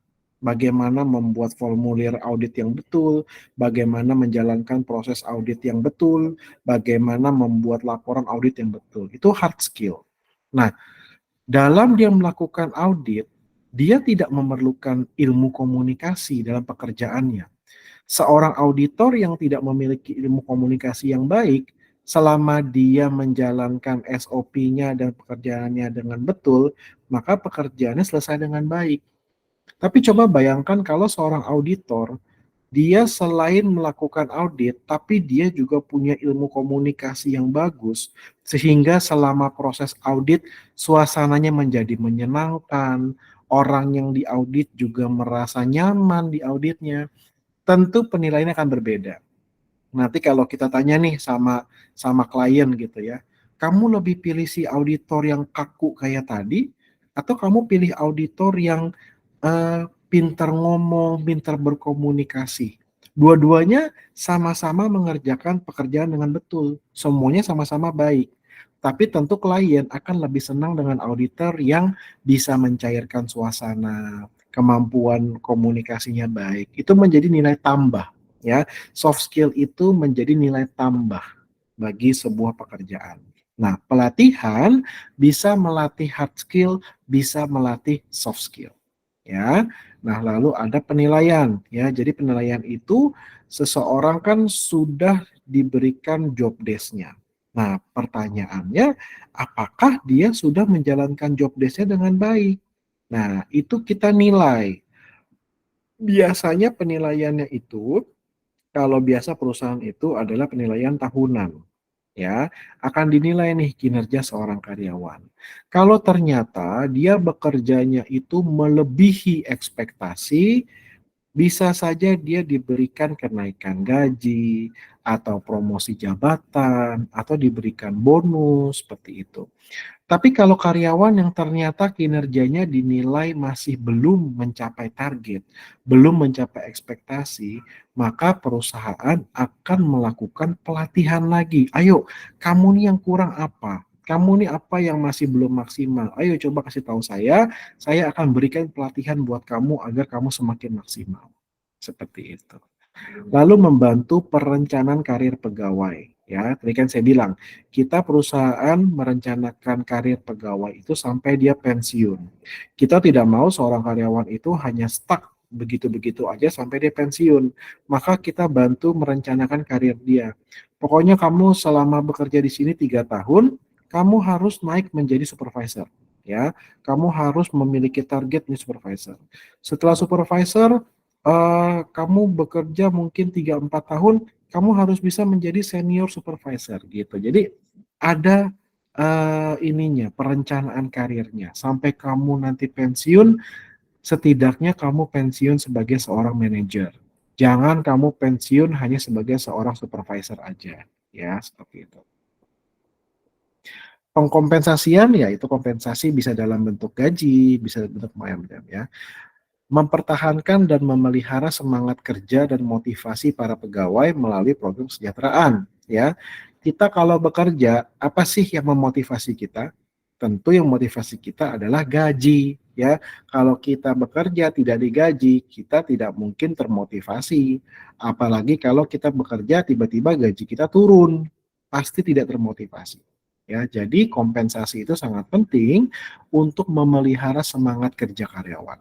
Bagaimana membuat formulir audit yang betul, bagaimana menjalankan proses audit yang betul, bagaimana membuat laporan audit yang betul. Itu hard skill. Nah, dalam dia melakukan audit, dia tidak memerlukan ilmu komunikasi dalam pekerjaannya. Seorang auditor yang tidak memiliki ilmu komunikasi yang baik, selama dia menjalankan SOP-nya dan pekerjaannya dengan betul, maka pekerjaannya selesai dengan baik. Tapi coba bayangkan kalau seorang auditor, dia selain melakukan audit, tapi dia juga punya ilmu komunikasi yang bagus, sehingga selama proses audit, suasananya menjadi menyenangkan, orang yang diaudit juga merasa nyaman di auditnya, tentu penilaiannya akan berbeda. Nanti kalau kita tanya nih sama klien gitu ya, kamu lebih pilih si auditor yang kaku kayak tadi, atau kamu pilih auditor yang pintar ngomong, pintar berkomunikasi? Dua-duanya sama-sama mengerjakan pekerjaan dengan betul, semuanya sama-sama baik. Tapi tentu klien akan lebih senang dengan auditor yang bisa mencairkan suasana, kemampuan komunikasinya baik. Itu menjadi nilai tambah, ya. Soft skill itu menjadi nilai tambah bagi sebuah pekerjaan. Nah, pelatihan bisa melatih hard skill, bisa melatih soft skill, ya. Nah, lalu ada penilaian, ya. Jadi penilaian itu seseorang kan sudah diberikan job desk-nya. Nah, pertanyaannya, apakah dia sudah menjalankan job desk-nya dengan baik? Nah, itu kita nilai. Biasanya penilaiannya itu, kalau biasa perusahaan itu adalah penilaian tahunan, ya, akan dinilai nih kinerja seorang karyawan. Kalau ternyata dia bekerjanya itu melebihi ekspektasi, bisa saja dia diberikan kenaikan gaji atau promosi jabatan atau diberikan bonus seperti itu. Tapi kalau karyawan yang ternyata kinerjanya dinilai masih belum mencapai target, belum mencapai ekspektasi, maka perusahaan akan melakukan pelatihan lagi. Ayo, kamu nih yang kurang apa? Kamu nih apa yang masih belum maksimal? Ayo coba kasih tahu saya akan berikan pelatihan buat kamu agar kamu semakin maksimal. Seperti itu. Lalu membantu perencanaan karir pegawai. Ya, tadi kan saya bilang, kita perusahaan merencanakan karir pegawai itu sampai dia pensiun. Kita tidak mau seorang karyawan itu hanya stuck begitu-begitu aja sampai dia pensiun. Maka kita bantu merencanakan karir dia. Pokoknya kamu selama bekerja di sini 3 tahun, kamu harus naik menjadi supervisor. Ya, kamu harus memiliki target nih supervisor. Setelah supervisor, kamu bekerja mungkin 3-4 tahun, kamu harus bisa menjadi senior supervisor gitu. Jadi ada ininya perencanaan karirnya sampai kamu nanti pensiun, setidaknya kamu pensiun sebagai seorang manajer. Jangan kamu pensiun hanya sebagai seorang supervisor aja, ya seperti itu. Pengkompensasian ya itu kompensasi bisa dalam bentuk gaji, bisa dalam bentuk macam-macam ya. Mempertahankan dan memelihara semangat kerja dan motivasi para pegawai melalui program kesejahteraan, ya. Kita kalau bekerja, apa sih yang memotivasi kita? Tentu yang motivasi kita adalah gaji, ya. Kalau kita bekerja tidak digaji, kita tidak mungkin termotivasi. Apalagi kalau kita bekerja tiba-tiba gaji kita turun, pasti tidak termotivasi. Ya, jadi kompensasi itu sangat penting untuk memelihara semangat kerja karyawan,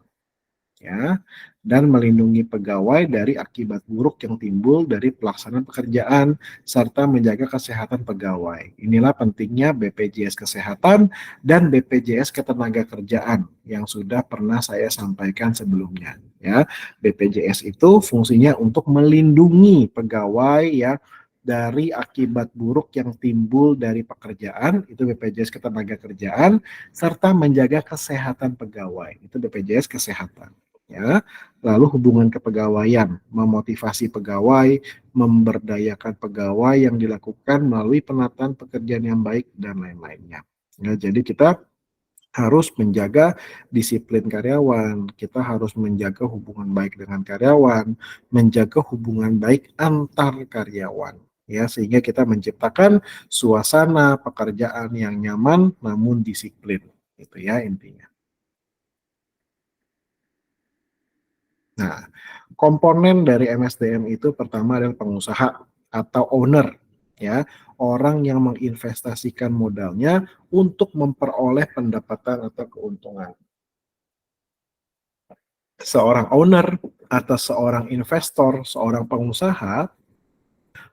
ya, dan melindungi pegawai dari akibat buruk yang timbul dari pelaksanaan pekerjaan serta menjaga kesehatan pegawai. Inilah pentingnya BPJS Kesehatan dan BPJS Ketenagakerjaan yang sudah pernah saya sampaikan sebelumnya, ya. BPJS itu fungsinya untuk melindungi pegawai ya dari akibat buruk yang timbul dari pekerjaan, itu BPJS Ketenagakerjaan, serta menjaga kesehatan pegawai, itu BPJS Kesehatan. Ya, lalu hubungan kepegawaian, memotivasi pegawai, memberdayakan pegawai yang dilakukan melalui penataan pekerjaan yang baik dan lain-lainnya. Ya, jadi kita harus menjaga disiplin karyawan, kita harus menjaga hubungan baik dengan karyawan, menjaga hubungan baik antar karyawan, ya, sehingga kita menciptakan suasana pekerjaan yang nyaman namun disiplin, itu ya intinya. Nah, komponen dari MSDM itu pertama adalah pengusaha atau owner, ya, orang yang menginvestasikan modalnya untuk memperoleh pendapatan atau keuntungan. Seorang owner atau seorang investor, seorang pengusaha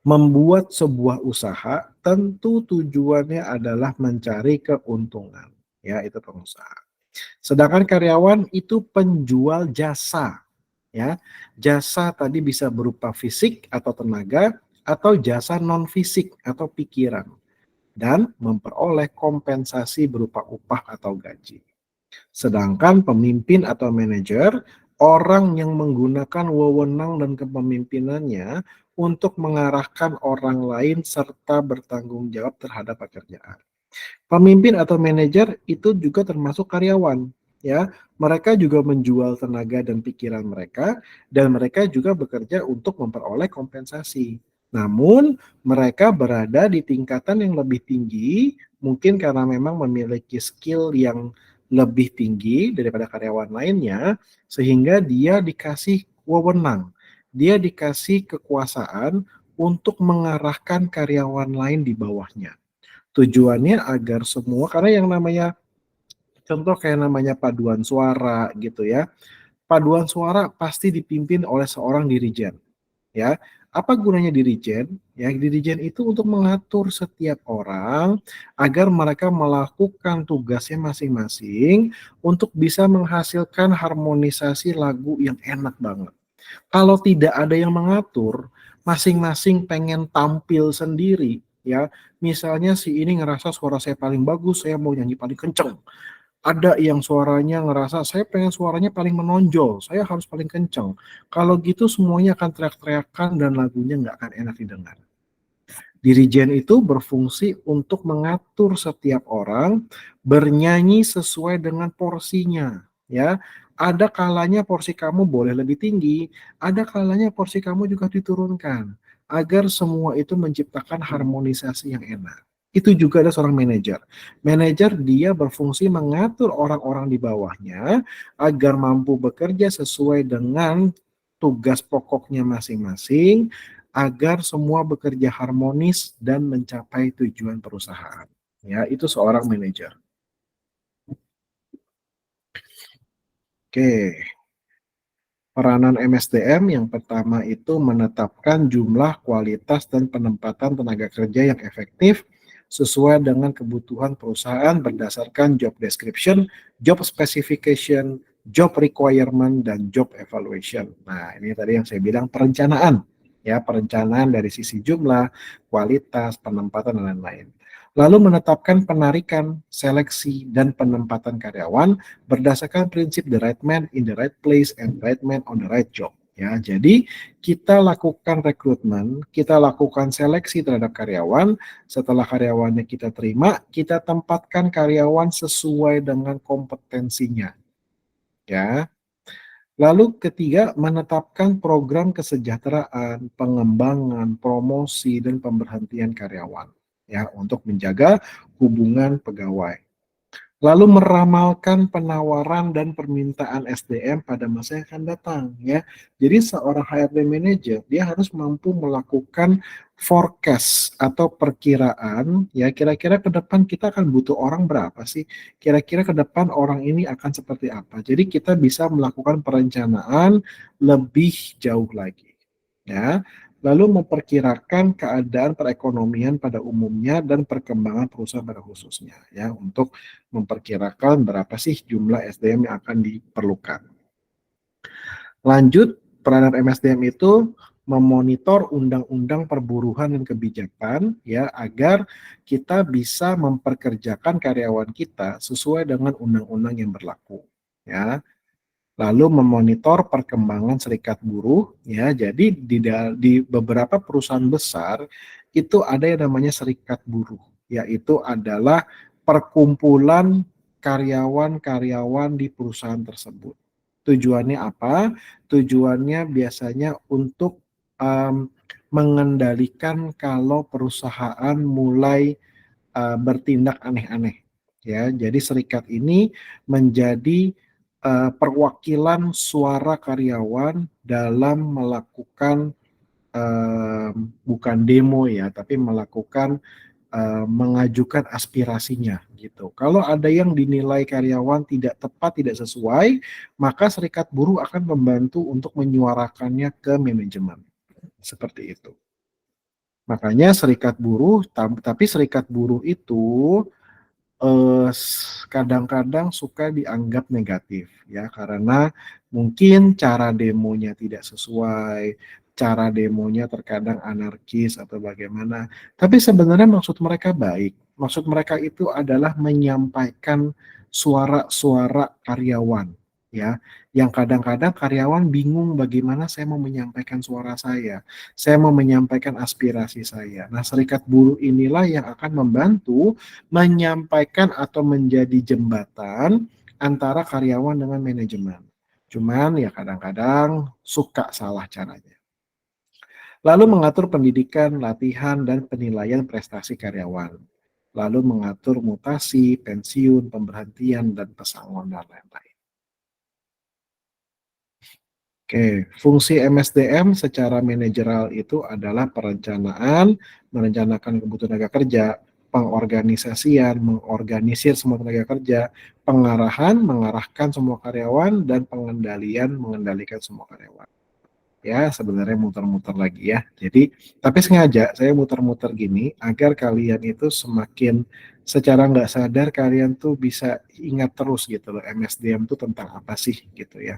Membuat sebuah usaha tentu tujuannya adalah mencari keuntungan, ya itu pengusaha. Sedangkan karyawan itu penjual jasa, ya. Jasa tadi bisa berupa fisik atau tenaga atau jasa non fisik atau pikiran dan memperoleh kompensasi berupa upah atau gaji. Sedangkan pemimpin atau manajer, orang yang menggunakan wewenang dan kepemimpinannya untuk mengarahkan orang lain serta bertanggung jawab terhadap pekerjaan. Pemimpin atau manajer itu juga termasuk karyawan, ya. Mereka juga menjual tenaga dan pikiran mereka dan mereka juga bekerja untuk memperoleh kompensasi. Namun, mereka berada di tingkatan yang lebih tinggi, mungkin karena memang memiliki skill yang lebih tinggi daripada karyawan lainnya, sehingga dia dikasih wewenang, dia dikasih kekuasaan untuk mengarahkan karyawan lain di bawahnya. Tujuannya agar semua, karena yang namanya contoh kayak namanya paduan suara gitu ya. Paduan suara pasti dipimpin oleh seorang dirijen, ya. Apa gunanya dirijen? Ya, dirijen itu untuk mengatur setiap orang agar mereka melakukan tugasnya masing-masing untuk bisa menghasilkan harmonisasi lagu yang enak banget. Kalau tidak ada yang mengatur, masing-masing pengen tampil sendiri, ya. Misalnya si ini ngerasa suara saya paling bagus, saya mau nyanyi paling kenceng. Ada yang suaranya ngerasa saya pengen suaranya paling menonjol, saya harus paling kenceng. Kalau gitu semuanya akan teriak-teriakan dan lagunya nggak akan enak didengar. Dirijen itu berfungsi untuk mengatur setiap orang bernyanyi sesuai dengan porsinya, ya. Ada kalanya porsi kamu boleh lebih tinggi, ada kalanya porsi kamu juga diturunkan agar semua itu menciptakan harmonisasi yang enak. Itu juga ada seorang manajer. Manajer dia berfungsi mengatur orang-orang di bawahnya agar mampu bekerja sesuai dengan tugas pokoknya masing-masing agar semua bekerja harmonis dan mencapai tujuan perusahaan. Ya, itu seorang manajer. Oke. Peranan MSDM yang pertama itu menetapkan jumlah, kualitas, dan penempatan tenaga kerja yang efektif sesuai dengan kebutuhan perusahaan berdasarkan job description, job specification, job requirement, dan job evaluation. Nah, ini tadi yang saya bilang perencanaan. Ya, perencanaan dari sisi jumlah, kualitas, penempatan, dan lain-lain. Lalu menetapkan penarikan, seleksi, dan penempatan karyawan berdasarkan prinsip the right man in the right place and right man on the right job. Ya, jadi kita lakukan rekrutmen, kita lakukan seleksi terhadap karyawan. Setelah karyawannya kita terima, kita tempatkan karyawan sesuai dengan kompetensinya. Ya. Lalu ketiga, menetapkan program kesejahteraan, pengembangan, promosi, dan pemberhentian karyawan. Ya, untuk menjaga hubungan pegawai. Lalu meramalkan penawaran dan permintaan SDM pada masa yang akan datang, ya. Jadi seorang HRD manager dia harus mampu melakukan forecast atau perkiraan, ya, kira-kira ke depan kita akan butuh orang berapa sih? Kira-kira ke depan orang ini akan seperti apa? Jadi kita bisa melakukan perencanaan lebih jauh lagi, ya. Lalu memperkirakan keadaan perekonomian pada umumnya dan perkembangan perusahaan pada khususnya, ya, untuk memperkirakan berapa sih jumlah SDM yang akan diperlukan. Lanjut, peranan MSDM itu memonitor undang-undang perburuhan dan kebijakan, ya, agar kita bisa memperkerjakan karyawan kita sesuai dengan undang-undang yang berlaku, ya. Lalu memonitor perkembangan serikat buruh, ya. Jadi di beberapa perusahaan besar itu ada yang namanya serikat buruh, yaitu adalah perkumpulan karyawan-karyawan di perusahaan tersebut. Tujuannya apa? Tujuannya biasanya untuk mengendalikan kalau perusahaan mulai bertindak aneh-aneh, ya. Jadi serikat ini menjadi perwakilan suara karyawan dalam melakukan bukan demo, ya, tapi melakukan mengajukan aspirasinya gitu. Kalau ada yang dinilai karyawan tidak tepat, tidak sesuai, maka serikat buruh akan membantu untuk menyuarakannya ke manajemen. Seperti itu. Makanya serikat buruh, tapi serikat buruh itu kadang-kadang suka dianggap negatif ya, karena mungkin cara demonya tidak sesuai, cara demonya terkadang anarkis atau bagaimana. Tapi sebenarnya maksud mereka baik. Maksud mereka itu adalah menyampaikan suara-suara karyawan ya, yang kadang-kadang karyawan bingung bagaimana saya mau menyampaikan suara saya mau menyampaikan aspirasi saya. Nah, serikat buruh inilah yang akan membantu menyampaikan atau menjadi jembatan antara karyawan dengan manajemen. Cuman ya kadang-kadang suka salah caranya. Lalu mengatur pendidikan, latihan, dan penilaian prestasi karyawan. Lalu mengatur mutasi, pensiun, pemberhentian, dan pesangon, dan lain-lain. Oke, fungsi MSDM secara manajerial itu adalah perencanaan, merencanakan kebutuhan tenaga kerja, pengorganisasian, mengorganisir semua tenaga kerja, pengarahan, mengarahkan semua karyawan, dan pengendalian, mengendalikan semua karyawan. Ya, sebenarnya muter-muter lagi ya. Jadi, tapi sengaja saya muter-muter gini agar kalian itu semakin secara nggak sadar kalian tuh bisa ingat terus gitu loh, MSDM itu tentang apa sih gitu ya.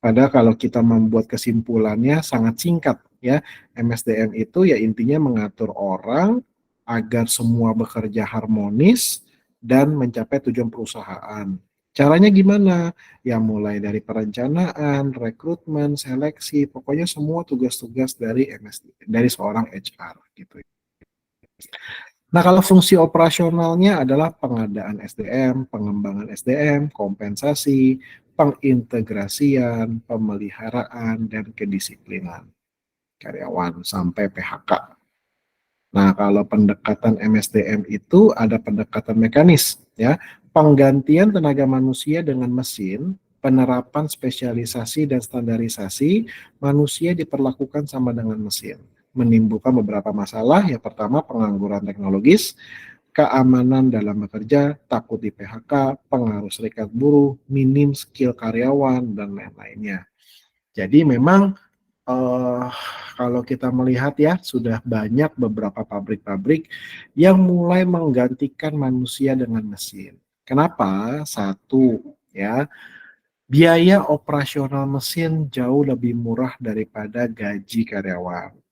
Padahal kalau kita membuat kesimpulannya sangat singkat ya, MSDM itu ya intinya mengatur orang agar semua bekerja harmonis dan mencapai tujuan perusahaan. Caranya gimana? Ya mulai dari perencanaan, rekrutmen, seleksi, pokoknya semua tugas-tugas dari dari seorang HR gitu. Nah, kalau fungsi operasionalnya adalah pengadaan SDM, pengembangan SDM, kompensasi, pengintegrasian, pemeliharaan, dan kedisiplinan karyawan sampai PHK. Nah, kalau pendekatan MSDM itu ada pendekatan mekanis, ya, penggantian tenaga manusia dengan mesin, penerapan spesialisasi dan standarisasi, manusia diperlakukan sama dengan mesin, menimbulkan beberapa masalah. Yang pertama, pengangguran teknologis, keamanan dalam bekerja, takut di PHK, pengaruh serikat buruh, minim skill karyawan, dan lain-lainnya. Jadi memang eh, kalau kita melihat ya, sudah banyak beberapa pabrik-pabrik yang mulai menggantikan manusia dengan mesin. Kenapa? Satu, ya, biaya operasional mesin jauh lebih murah daripada gaji karyawan.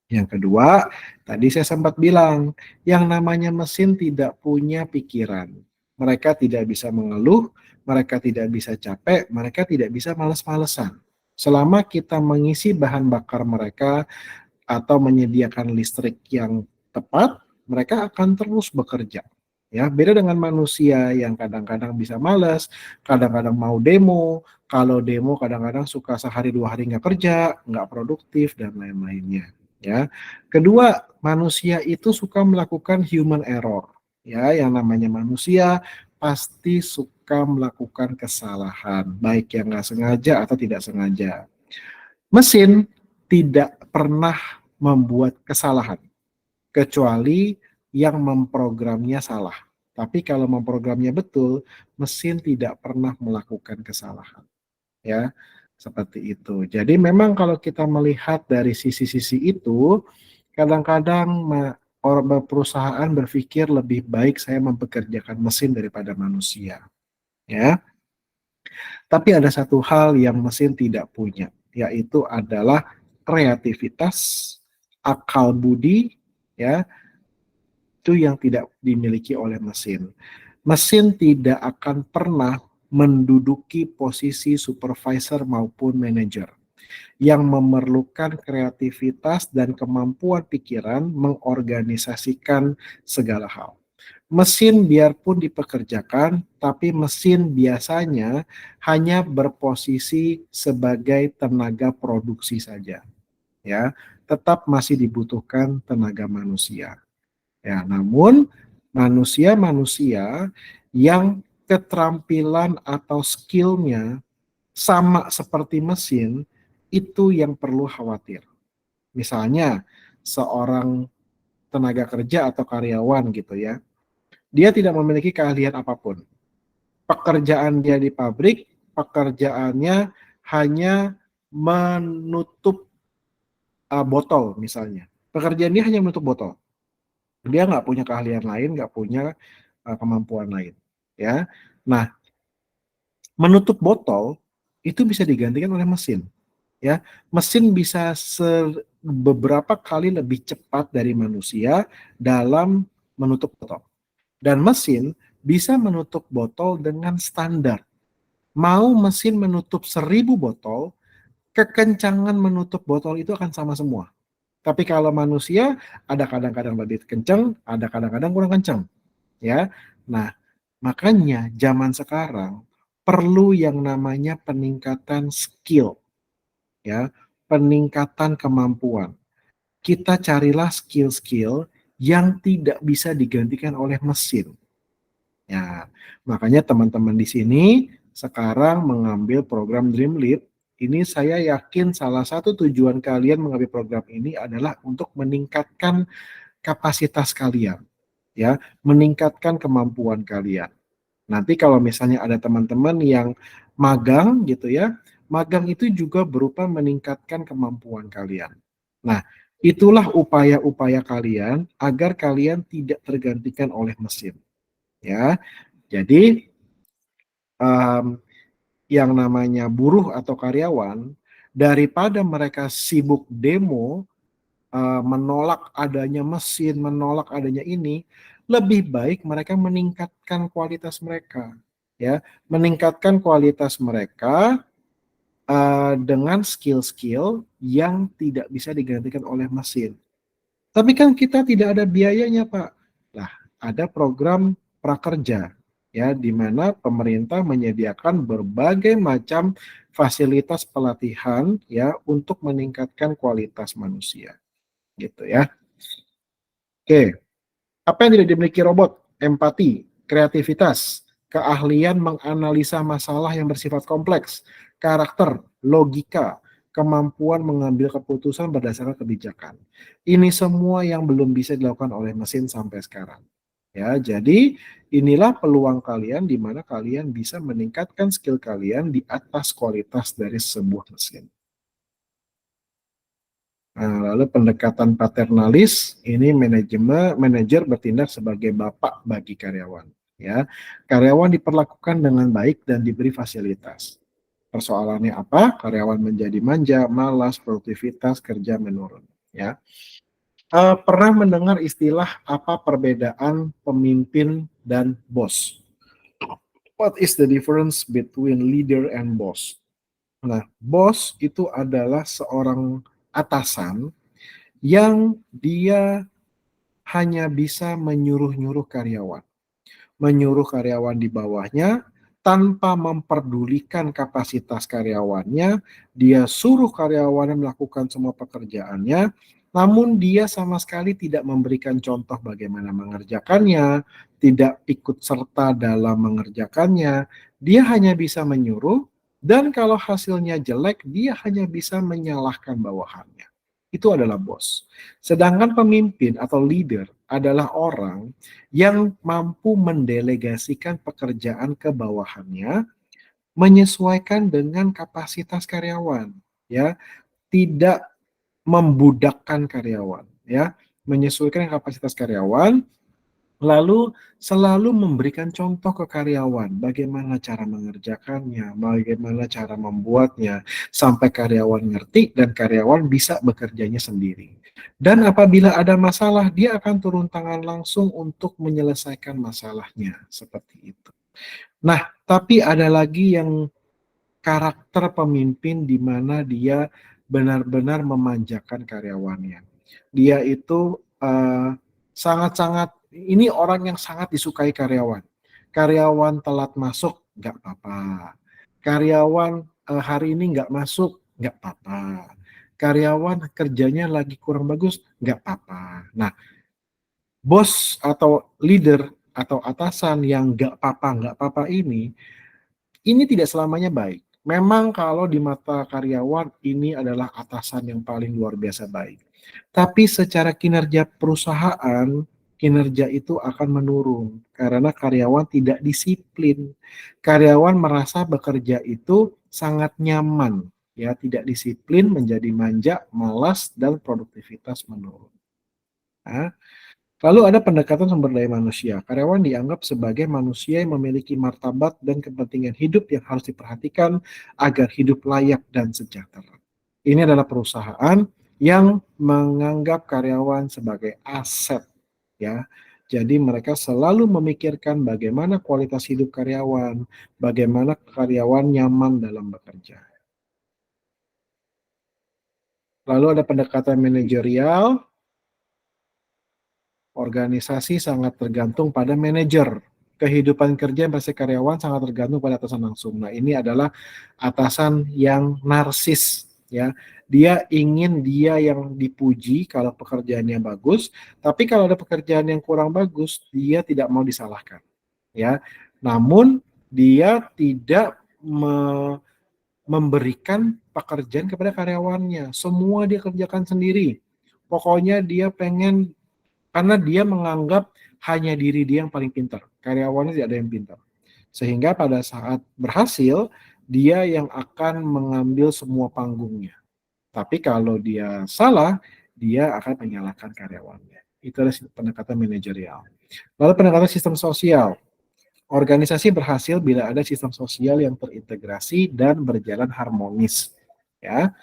Yang kedua, tadi saya sempat bilang, yang namanya mesin tidak punya pikiran. Mereka tidak bisa mengeluh, mereka tidak bisa capek, mereka tidak bisa males-malesan. Selama kita mengisi bahan bakar mereka atau menyediakan listrik yang tepat, mereka akan terus bekerja. Ya, beda dengan manusia yang kadang-kadang bisa malas, kadang-kadang mau demo, kalau demo kadang-kadang suka sehari dua hari nggak kerja, nggak produktif dan lain-lainnya. Ya, kedua manusia itu suka melakukan human error. Ya, yang namanya manusia pasti suka melakukan kesalahan, baik yang nggak sengaja atau tidak sengaja. Mesin tidak pernah membuat kesalahan, kecuali yang memprogramnya salah. Tapi kalau memprogramnya betul, mesin tidak pernah melakukan kesalahan. Ya, seperti itu. Jadi memang kalau kita melihat dari sisi-sisi itu, kadang-kadang perusahaan berpikir lebih baik saya mempekerjakan mesin daripada manusia. Ya, tapi ada satu hal yang mesin tidak punya, yaitu adalah kreativitas, akal budi, ya, itu yang tidak dimiliki oleh mesin. Mesin tidak akan pernah menduduki posisi supervisor maupun manajer yang memerlukan kreativitas dan kemampuan pikiran mengorganisasikan segala hal. Mesin biarpun dipekerjakan, tapi mesin biasanya hanya berposisi sebagai tenaga produksi saja. Ya, tetap masih dibutuhkan tenaga manusia. Ya, namun manusia-manusia yang keterampilan atau skillnya sama seperti mesin itu yang perlu khawatir. Misalnya seorang tenaga kerja atau karyawan gitu ya, dia tidak memiliki keahlian apapun. Pekerjaan dia di pabrik, pekerjaannya hanya menutup botol misalnya. Pekerjaan dia hanya menutup botol. Dia nggak punya keahlian lain, nggak punya kemampuan lain. Ya, nah menutup botol itu bisa digantikan oleh mesin. Ya, mesin bisa beberapa kali lebih cepat dari manusia dalam menutup botol. Dan mesin bisa menutup botol dengan standar. Mau mesin menutup 1000 botol, kekencangan menutup botol itu akan sama semua. Tapi kalau manusia, ada kadang-kadang lebih kencang, ada kadang-kadang kurang kencang. Ya, nah makanya zaman sekarang perlu yang namanya peningkatan skill, ya, peningkatan kemampuan. Kita carilah skill-skill yang tidak bisa digantikan oleh mesin. Ya, makanya teman-teman di sini sekarang mengambil program Dream Lead. Ini saya yakin salah satu tujuan kalian mengambil program ini adalah untuk meningkatkan kapasitas kalian, ya, meningkatkan kemampuan kalian. Nanti kalau misalnya ada teman-teman yang magang gitu ya, magang itu juga berupa meningkatkan kemampuan kalian. Nah, itulah upaya-upaya kalian agar kalian tidak tergantikan oleh mesin, ya. Jadi yang namanya buruh atau karyawan, daripada mereka sibuk demo, menolak adanya mesin, menolak adanya ini, lebih baik mereka meningkatkan kualitas mereka, ya, meningkatkan kualitas mereka dengan skill-skill yang tidak bisa digantikan oleh mesin. Tapi kan kita tidak ada biayanya, Pak. Nah, ada program prakerja, ya, di mana pemerintah menyediakan berbagai macam fasilitas pelatihan, ya, untuk meningkatkan kualitas manusia, gitu ya. Oke, apa yang tidak dimiliki robot? Empati, kreativitas, keahlian menganalisa masalah yang bersifat kompleks, karakter, logika, kemampuan mengambil keputusan berdasarkan kebijakan. Ini semua yang belum bisa dilakukan oleh mesin sampai sekarang. Ya, jadi inilah peluang kalian di mana kalian bisa meningkatkan skill kalian di atas kualitas dari sebuah mesin. Nah, lalu pendekatan paternalis, ini manajer bertindak sebagai bapak bagi karyawan. Ya, karyawan diperlakukan dengan baik dan diberi fasilitas. Persoalannya apa? Karyawan menjadi manja, malas, produktivitas kerja menurun. Ya, pernah mendengar istilah apa perbedaan pemimpin dan bos? What is the difference between leader and boss? Nah, bos itu adalah seorang atasan yang dia hanya bisa menyuruh-nyuruh karyawan. Menyuruh karyawan di bawahnya tanpa memperdulikan kapasitas karyawannya, dia suruh karyawannya melakukan semua pekerjaannya, namun dia sama sekali tidak memberikan contoh bagaimana mengerjakannya, tidak ikut serta dalam mengerjakannya, dia hanya bisa menyuruh, dan kalau hasilnya jelek, dia hanya bisa menyalahkan bawahannya. Itu adalah bos. Sedangkan pemimpin atau leader adalah orang yang mampu mendelegasikan pekerjaan ke bawahannya menyesuaikan dengan kapasitas karyawan, ya, tidak membudakkan karyawan, ya, menyesuaikan kapasitas karyawan, lalu selalu memberikan contoh ke karyawan bagaimana cara mengerjakannya, bagaimana cara membuatnya sampai karyawan ngerti dan karyawan bisa bekerjanya sendiri. Dan apabila ada masalah, dia akan turun tangan langsung untuk menyelesaikan masalahnya, seperti itu. Nah, tapi ada lagi yang karakter pemimpin di mana dia benar-benar memanjakan karyawannya. Dia itu sangat-sangat, ini orang yang sangat disukai karyawan. Karyawan telat masuk, nggak apa-apa. Karyawan hari ini nggak masuk, nggak apa-apa. Karyawan kerjanya lagi kurang bagus, nggak apa-apa. Nah, bos atau leader atau atasan yang nggak apa-apa ini tidak selamanya baik. Memang kalau di mata karyawan ini adalah atasan yang paling luar biasa baik. Tapi secara kinerja perusahaan, kinerja itu akan menurun karena karyawan tidak disiplin. Karyawan merasa bekerja itu sangat nyaman, ya, tidak disiplin, menjadi manja, malas, dan produktivitas menurun. Nah, lalu ada pendekatan sumber daya manusia. Karyawan dianggap sebagai manusia yang memiliki martabat dan kepentingan hidup yang harus diperhatikan agar hidup layak dan sejahtera. Ini adalah perusahaan yang menganggap karyawan sebagai aset, ya. Jadi mereka selalu memikirkan bagaimana kualitas hidup karyawan, bagaimana karyawan nyaman dalam bekerja. Lalu ada pendekatan manajerial. Organisasi sangat tergantung pada manajer. Kehidupan kerja pasti karyawan sangat tergantung pada atasan langsung. Nah, ini adalah atasan yang narsis, ya. Dia ingin dia yang dipuji kalau pekerjaannya bagus, tapi kalau ada pekerjaan yang kurang bagus, dia tidak mau disalahkan, ya. Namun dia tidak memberikan pekerjaan kepada karyawannya. Semua dia kerjakan sendiri. Pokoknya dia pengen, karena dia menganggap hanya diri dia yang paling pintar. Karyawannya tidak ada yang pintar. Sehingga pada saat berhasil, dia yang akan mengambil semua panggungnya. Tapi kalau dia salah, dia akan menyalahkan karyawannya. Itu adalah pendekatan manajerial. Lalu pendekatan sistem sosial. Organisasi berhasil bila ada sistem sosial yang terintegrasi dan berjalan harmonis. Ya.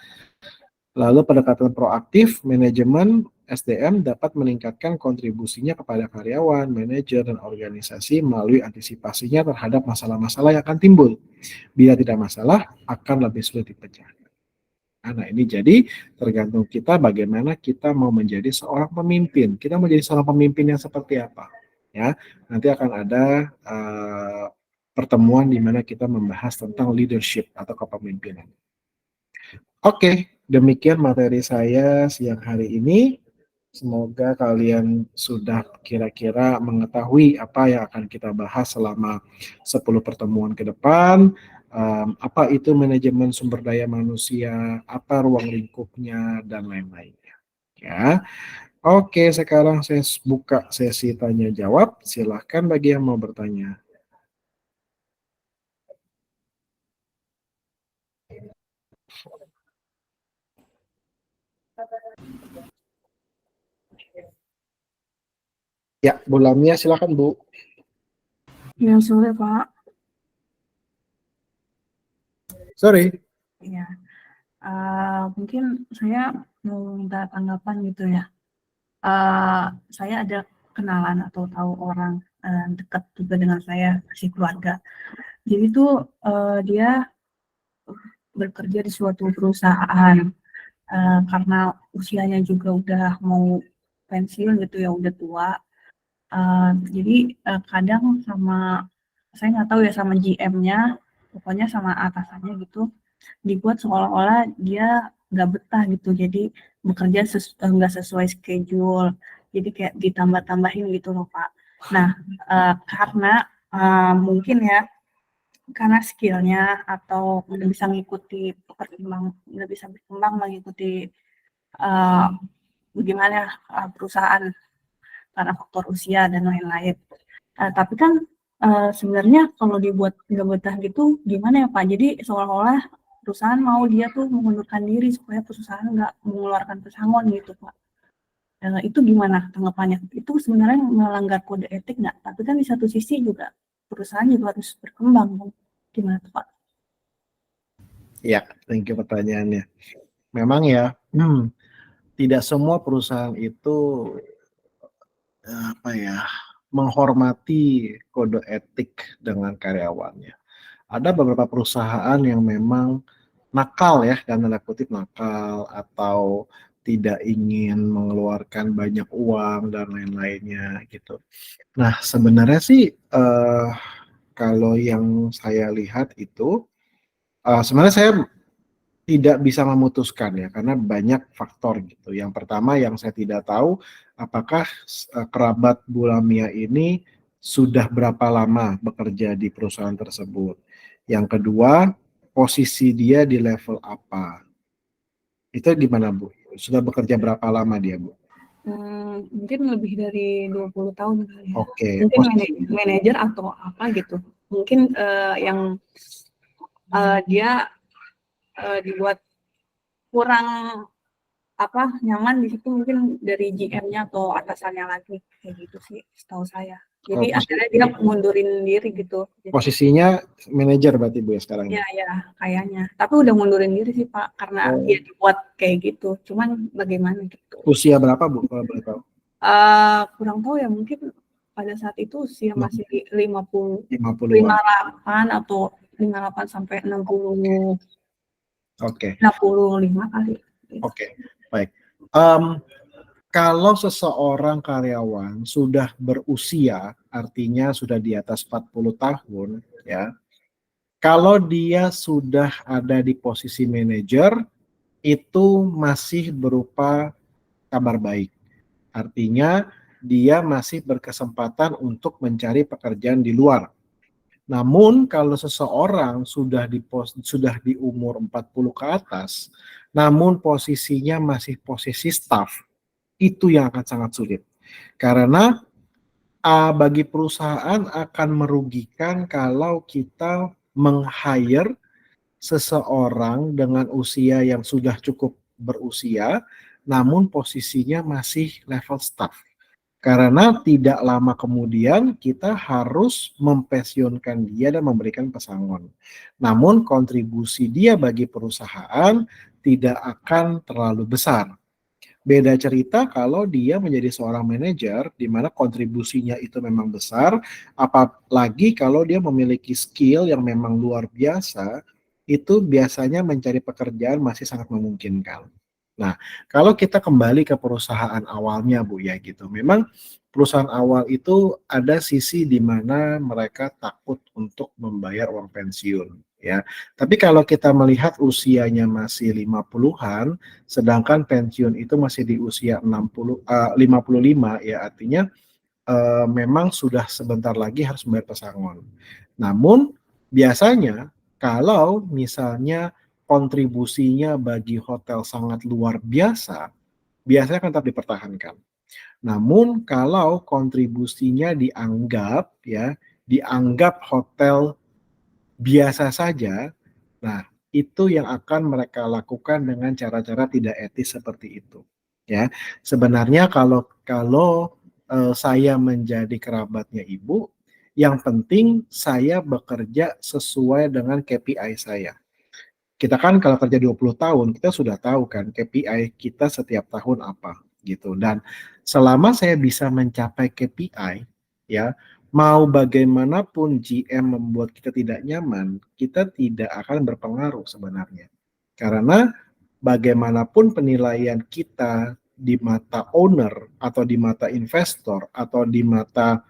Lalu pendekatan proaktif, manajemen SDM dapat meningkatkan kontribusinya kepada karyawan, manajer, dan organisasi melalui antisipasinya terhadap masalah-masalah yang akan timbul. Bila tidak masalah, akan lebih sulit dipecahkan. Nah, ini jadi tergantung kita bagaimana kita mau menjadi seorang pemimpin. Kita mau jadi seorang pemimpin yang seperti apa. Ya, nanti akan ada pertemuan di mana kita membahas tentang leadership atau kepemimpinan. Oke, demikian materi saya siang hari ini. Semoga kalian sudah kira-kira mengetahui apa yang akan kita bahas selama 10 pertemuan ke depan. Apa itu manajemen sumber daya manusia, apa ruang lingkupnya, dan lain-lainnya. Ya, oke, sekarang saya buka sesi tanya jawab. Silahkan bagi yang mau bertanya. Ya, Bu Lamia, silakan Bu. Ya, sore Pak. Sorry. Ya, mungkin saya mau minta tanggapan gitu ya. Saya ada kenalan atau tahu orang dekat juga dengan saya, si keluarga. Jadi tuh dia bekerja di suatu perusahaan karena usianya juga udah mau pensiun gitu ya, udah tua. Jadi kadang sama, saya nggak tahu ya, sama GM-nya, pokoknya sama atasannya gitu, dibuat seolah-olah dia nggak betah gitu. Jadi bekerja nggak sesuai schedule. Jadi kayak ditambah-tambahin gitu loh Pak. Nah, karena mungkin ya, karena skillnya atau udah bisa ngikuti udah bisa berkembang mengikuti uh, bagaimana perusahaan karena faktor usia dan lain-lain. Tapi kan sebenarnya kalau dibuat nggak betah gitu gimana ya Pak? Jadi seolah-olah perusahaan mau dia tuh mengundurkan diri supaya perusahaan nggak mengeluarkan pesangon gitu Pak. Itu gimana tanggapannya? Itu sebenarnya melanggar kode etik nggak? Tapi kan di satu sisi juga perusahaan juga harus berkembang. Gimana tuh Pak? Ya, thank you pertanyaannya. Memang ya, tidak semua perusahaan itu menghormati kode etik dengan karyawannya. Ada beberapa perusahaan yang memang nakal ya, dan tanda kutip nakal, atau tidak ingin mengeluarkan banyak uang dan lain-lainnya gitu. Nah, sebenarnya sih kalau yang saya lihat itu sebenarnya saya tidak bisa memutuskan ya, karena banyak faktor gitu. Yang pertama yang saya tidak tahu, apakah kerabat Bu Lamia ini sudah berapa lama bekerja di perusahaan tersebut. Yang kedua, posisi dia di level apa. Itu gimana Bu? Sudah bekerja berapa lama dia Bu? Mungkin lebih dari 20 tahun kali ya. Oke, Mungkin manajer atau apa gitu. Mungkin yang dia dibuat kurang nyaman di situ mungkin dari GM-nya atau atasannya lagi, kayak gitu sih setahu saya. Jadi akhirnya dia mundurin diri gitu. Jadi, Posisinya manajer berarti Bu ya sekarang? ya kayaknya. Tapi udah mundurin diri sih Pak, karena dia dibuat kayak gitu. Cuman bagaimana gitu. Usia berapa Bu kalau boleh tahu? Kurang tahu ya, mungkin pada saat itu usia masih 58 atau 58 sampai 60 Oke. 65 kali. Oke, baik. Kalau seseorang karyawan sudah berusia, artinya sudah di atas 40 tahun, ya. Kalau dia sudah ada di posisi manajer, itu masih berupa kabar baik. Artinya dia masih berkesempatan untuk mencari pekerjaan di luar. Namun kalau seseorang sudah di umur 40 ke atas, namun posisinya masih posisi staff, itu yang akan sangat sulit. Karena bagi perusahaan akan merugikan kalau kita meng-hire seseorang dengan usia yang sudah cukup berusia, namun posisinya masih level staff. Karena tidak lama kemudian kita harus mempensiunkan dia dan memberikan pesangon. Namun kontribusi dia bagi perusahaan tidak akan terlalu besar. Beda cerita kalau dia menjadi seorang manajer di mana kontribusinya itu memang besar, apalagi kalau dia memiliki skill yang memang luar biasa, itu biasanya mencari pekerjaan masih sangat memungkinkan. Nah, kalau kita kembali ke perusahaan awalnya Bu ya gitu, memang perusahaan awal itu ada sisi di mana mereka takut untuk membayar uang pensiun ya. Tapi kalau kita melihat usianya masih 50-an, sedangkan pensiun itu masih di usia 55 ya, artinya memang sudah sebentar lagi harus membayar pesangon. Namun biasanya kalau misalnya kontribusinya bagi hotel sangat luar biasa, biasanya akan tetap dipertahankan. Namun kalau kontribusinya dianggap hotel biasa saja, nah itu yang akan mereka lakukan dengan cara-cara tidak etis seperti itu. Ya, sebenarnya kalau saya menjadi kerabatnya ibu, yang penting saya bekerja sesuai dengan KPI saya. Kita kan kalau kerja 20 tahun, kita sudah tahu kan KPI kita setiap tahun apa gitu. Dan selama saya bisa mencapai KPI, ya, mau bagaimanapun GM membuat kita tidak nyaman, kita tidak akan berpengaruh sebenarnya. Karena bagaimanapun penilaian kita di mata owner atau di mata investor atau di mata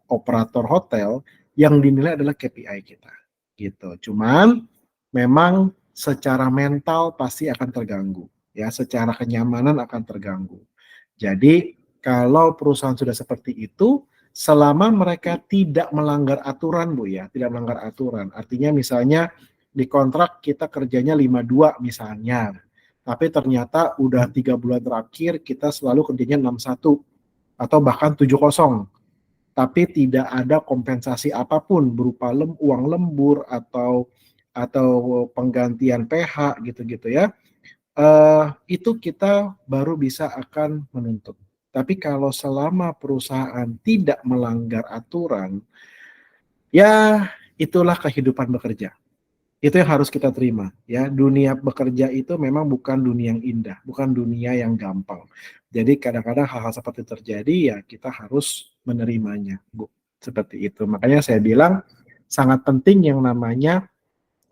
operator hotel, yang dinilai adalah KPI kita gitu. Cuman memang secara mental pasti akan terganggu ya, secara kenyamanan akan terganggu. Jadi kalau perusahaan sudah seperti itu, selama mereka tidak melanggar aturan Bu ya, tidak melanggar aturan, artinya misalnya di kontrak kita kerjanya 52 misalnya, tapi ternyata udah 3 bulan terakhir kita selalu kerjanya 61 atau bahkan 70, tapi tidak ada kompensasi apapun berupa uang lembur atau penggantian PH gitu-gitu ya, itu kita baru bisa akan menuntut. Tapi kalau selama perusahaan tidak melanggar aturan, ya itulah kehidupan bekerja. Itu yang harus kita terima ya. Dunia bekerja itu memang bukan dunia yang indah, bukan dunia yang gampang. Jadi kadang-kadang hal-hal seperti terjadi ya kita harus menerimanya, Bu. Seperti itu. Makanya saya bilang sangat penting yang namanya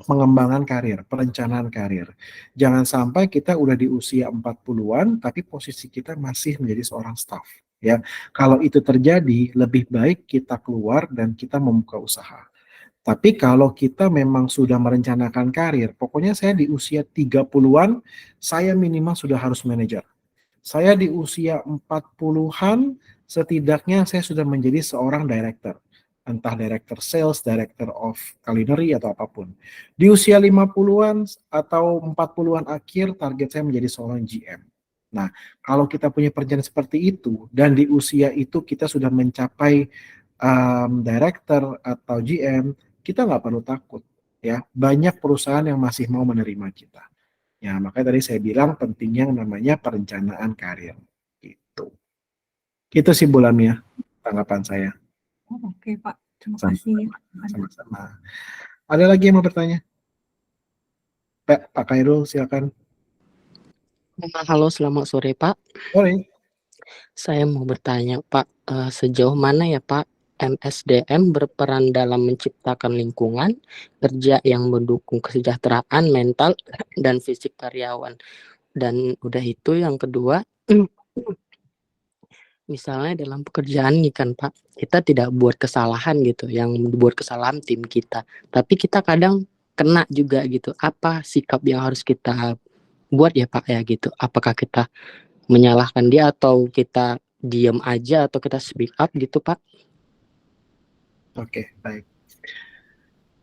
pengembangan karir, perencanaan karir. Jangan sampai kita udah di usia 40-an tapi posisi kita masih menjadi seorang staff ya. Kalau itu terjadi, lebih baik kita keluar dan kita membuka usaha. Tapi kalau kita memang sudah merencanakan karir, pokoknya saya di usia 30-an, saya minimal sudah harus manajer. Saya di usia 40-an, setidaknya saya sudah menjadi seorang director. Entah director sales, director of culinary, atau apapun. Di usia 50-an atau 40-an akhir, target saya menjadi seorang GM. Nah, kalau kita punya perencanaan seperti itu, dan di usia itu kita sudah mencapai director atau GM, kita nggak perlu takut ya, banyak perusahaan yang masih mau menerima kita. Ya, makanya tadi saya bilang pentingnya yang namanya perencanaan karir. Gitu. Itu sih Bu Lamia, tanggapan saya. Oh, oke Pak, terima Sama- kasih. Sama-sama. Ada lagi yang mau bertanya? Pak Khairul, silakan. Halo, selamat sore Pak. Boleh. Saya mau bertanya Pak, sejauh mana ya Pak MSDM berperan dalam menciptakan lingkungan kerja yang mendukung kesejahteraan mental dan fisik karyawan? Dan udah itu yang kedua, misalnya dalam pekerjaan nih kan Pak, kita tidak buat kesalahan gitu, yang buat kesalahan tim kita, tapi kita kadang kena juga gitu. Apa sikap yang harus kita buat ya Pak ya gitu? Apakah kita menyalahkan dia atau kita diam aja atau kita speak up gitu Pak? Oke, baik.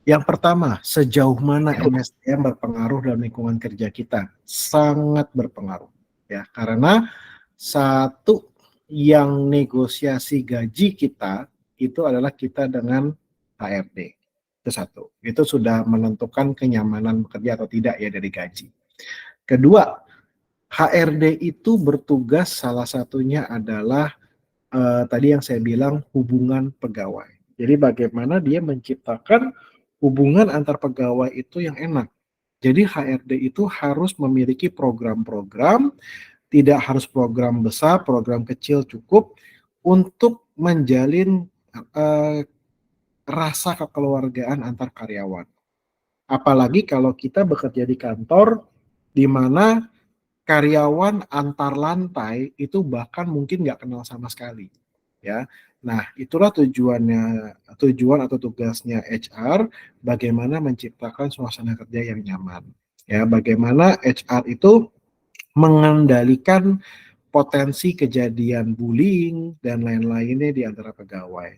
Yang pertama, sejauh mana MSDM berpengaruh dalam lingkungan kerja kita? Sangat berpengaruh. Ya, karena satu, yang negosiasi gaji kita itu adalah kita dengan HRD. Itu satu. Itu sudah menentukan kenyamanan bekerja atau tidak ya dari gaji. Kedua, HRD itu bertugas salah satunya adalah tadi yang saya bilang hubungan pegawai. Jadi bagaimana dia menciptakan hubungan antar pegawai itu yang enak. Jadi HRD itu harus memiliki program-program, tidak harus program besar, program kecil cukup untuk menjalin rasa kekeluargaan antar karyawan. Apalagi kalau kita bekerja di kantor di mana karyawan antar lantai itu bahkan mungkin nggak kenal sama sekali, ya. Nah, itulah tujuan atau tugasnya HR, bagaimana menciptakan suasana kerja yang nyaman. Ya, bagaimana HR itu mengendalikan potensi kejadian bullying dan lain-lainnya di antara pegawai.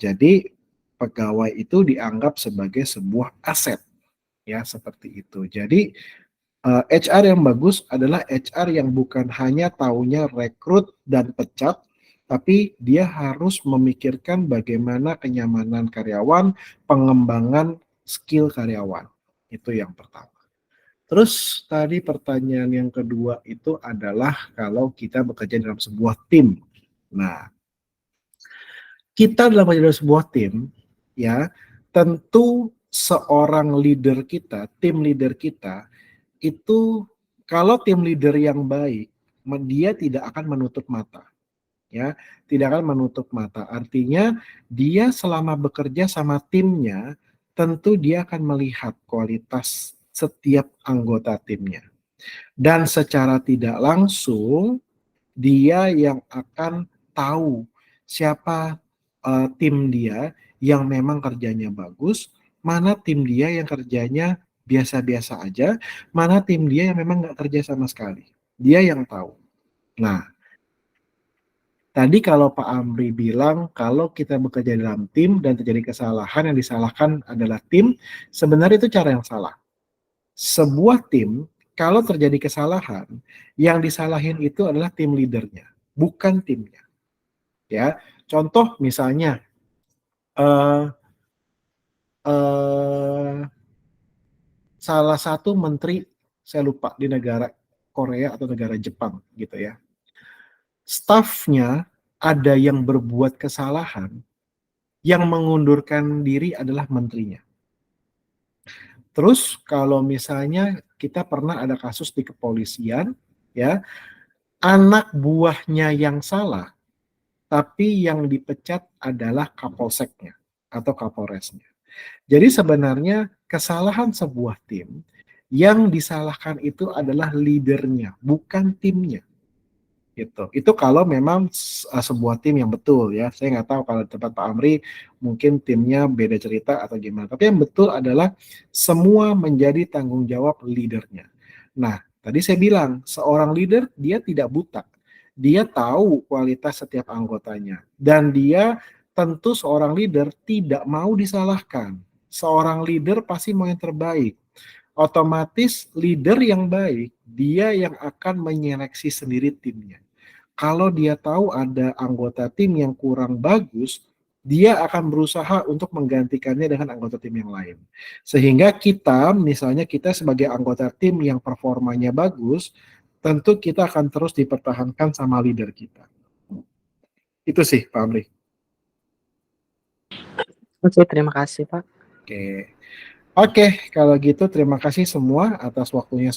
Jadi, pegawai itu dianggap sebagai sebuah aset, ya, seperti itu. Jadi, HR yang bagus adalah HR yang bukan hanya taunya rekrut dan pecat, tapi dia harus memikirkan bagaimana kenyamanan karyawan, pengembangan skill karyawan. Itu yang pertama. Terus tadi pertanyaan yang kedua itu adalah kalau kita bekerja dalam sebuah tim. Nah, kita dalam bekerja dalam sebuah tim, ya, tentu seorang leader kita, tim leader kita, itu kalau tim leader yang baik, dia tidak akan menutup mata, ya, tidak akan menutup mata. Artinya dia selama bekerja sama timnya, tentu dia akan melihat kualitas setiap anggota timnya. Dan secara tidak langsung dia yang akan tahu siapa tim dia yang memang kerjanya bagus, mana tim dia yang kerjanya biasa-biasa aja, mana tim dia yang memang nggak kerja sama sekali. Dia yang tahu. Nah, tadi kalau Pak Amri bilang kalau kita bekerja dalam tim dan terjadi kesalahan, yang disalahkan adalah tim, sebenarnya itu cara yang salah. Sebuah tim, kalau terjadi kesalahan, yang disalahin itu adalah tim leadernya, bukan timnya. Ya, contoh misalnya, salah satu menteri, saya lupa di negara Korea atau negara Jepang gitu ya, stafnya ada yang berbuat kesalahan, yang mengundurkan diri adalah menterinya. Terus kalau misalnya kita pernah ada kasus di kepolisian, ya, anak buahnya yang salah, tapi yang dipecat adalah kapolseknya atau kapolresnya. Jadi sebenarnya kesalahan sebuah tim, yang disalahkan itu adalah leadernya, bukan timnya. Gitu. Itu kalau memang sebuah tim yang betul ya. Saya nggak tahu kalau di tempat Pak Amri mungkin timnya beda cerita atau gimana. Tapi yang betul adalah semua menjadi tanggung jawab leadernya. Nah, tadi saya bilang seorang leader dia tidak buta. Dia tahu kualitas setiap anggotanya. Dan dia tentu seorang leader tidak mau disalahkan. Seorang leader pasti mau yang terbaik. Otomatis leader yang baik, dia yang akan menyeleksi sendiri timnya. Kalau dia tahu ada anggota tim yang kurang bagus, dia akan berusaha untuk menggantikannya dengan anggota tim yang lain. Sehingga kita, misalnya kita sebagai anggota tim yang performanya bagus, tentu kita akan terus dipertahankan sama leader kita. Itu sih, Pak Amri. Oke, terima kasih Pak. Oke. Oke, kalau gitu terima kasih semua atas waktunya.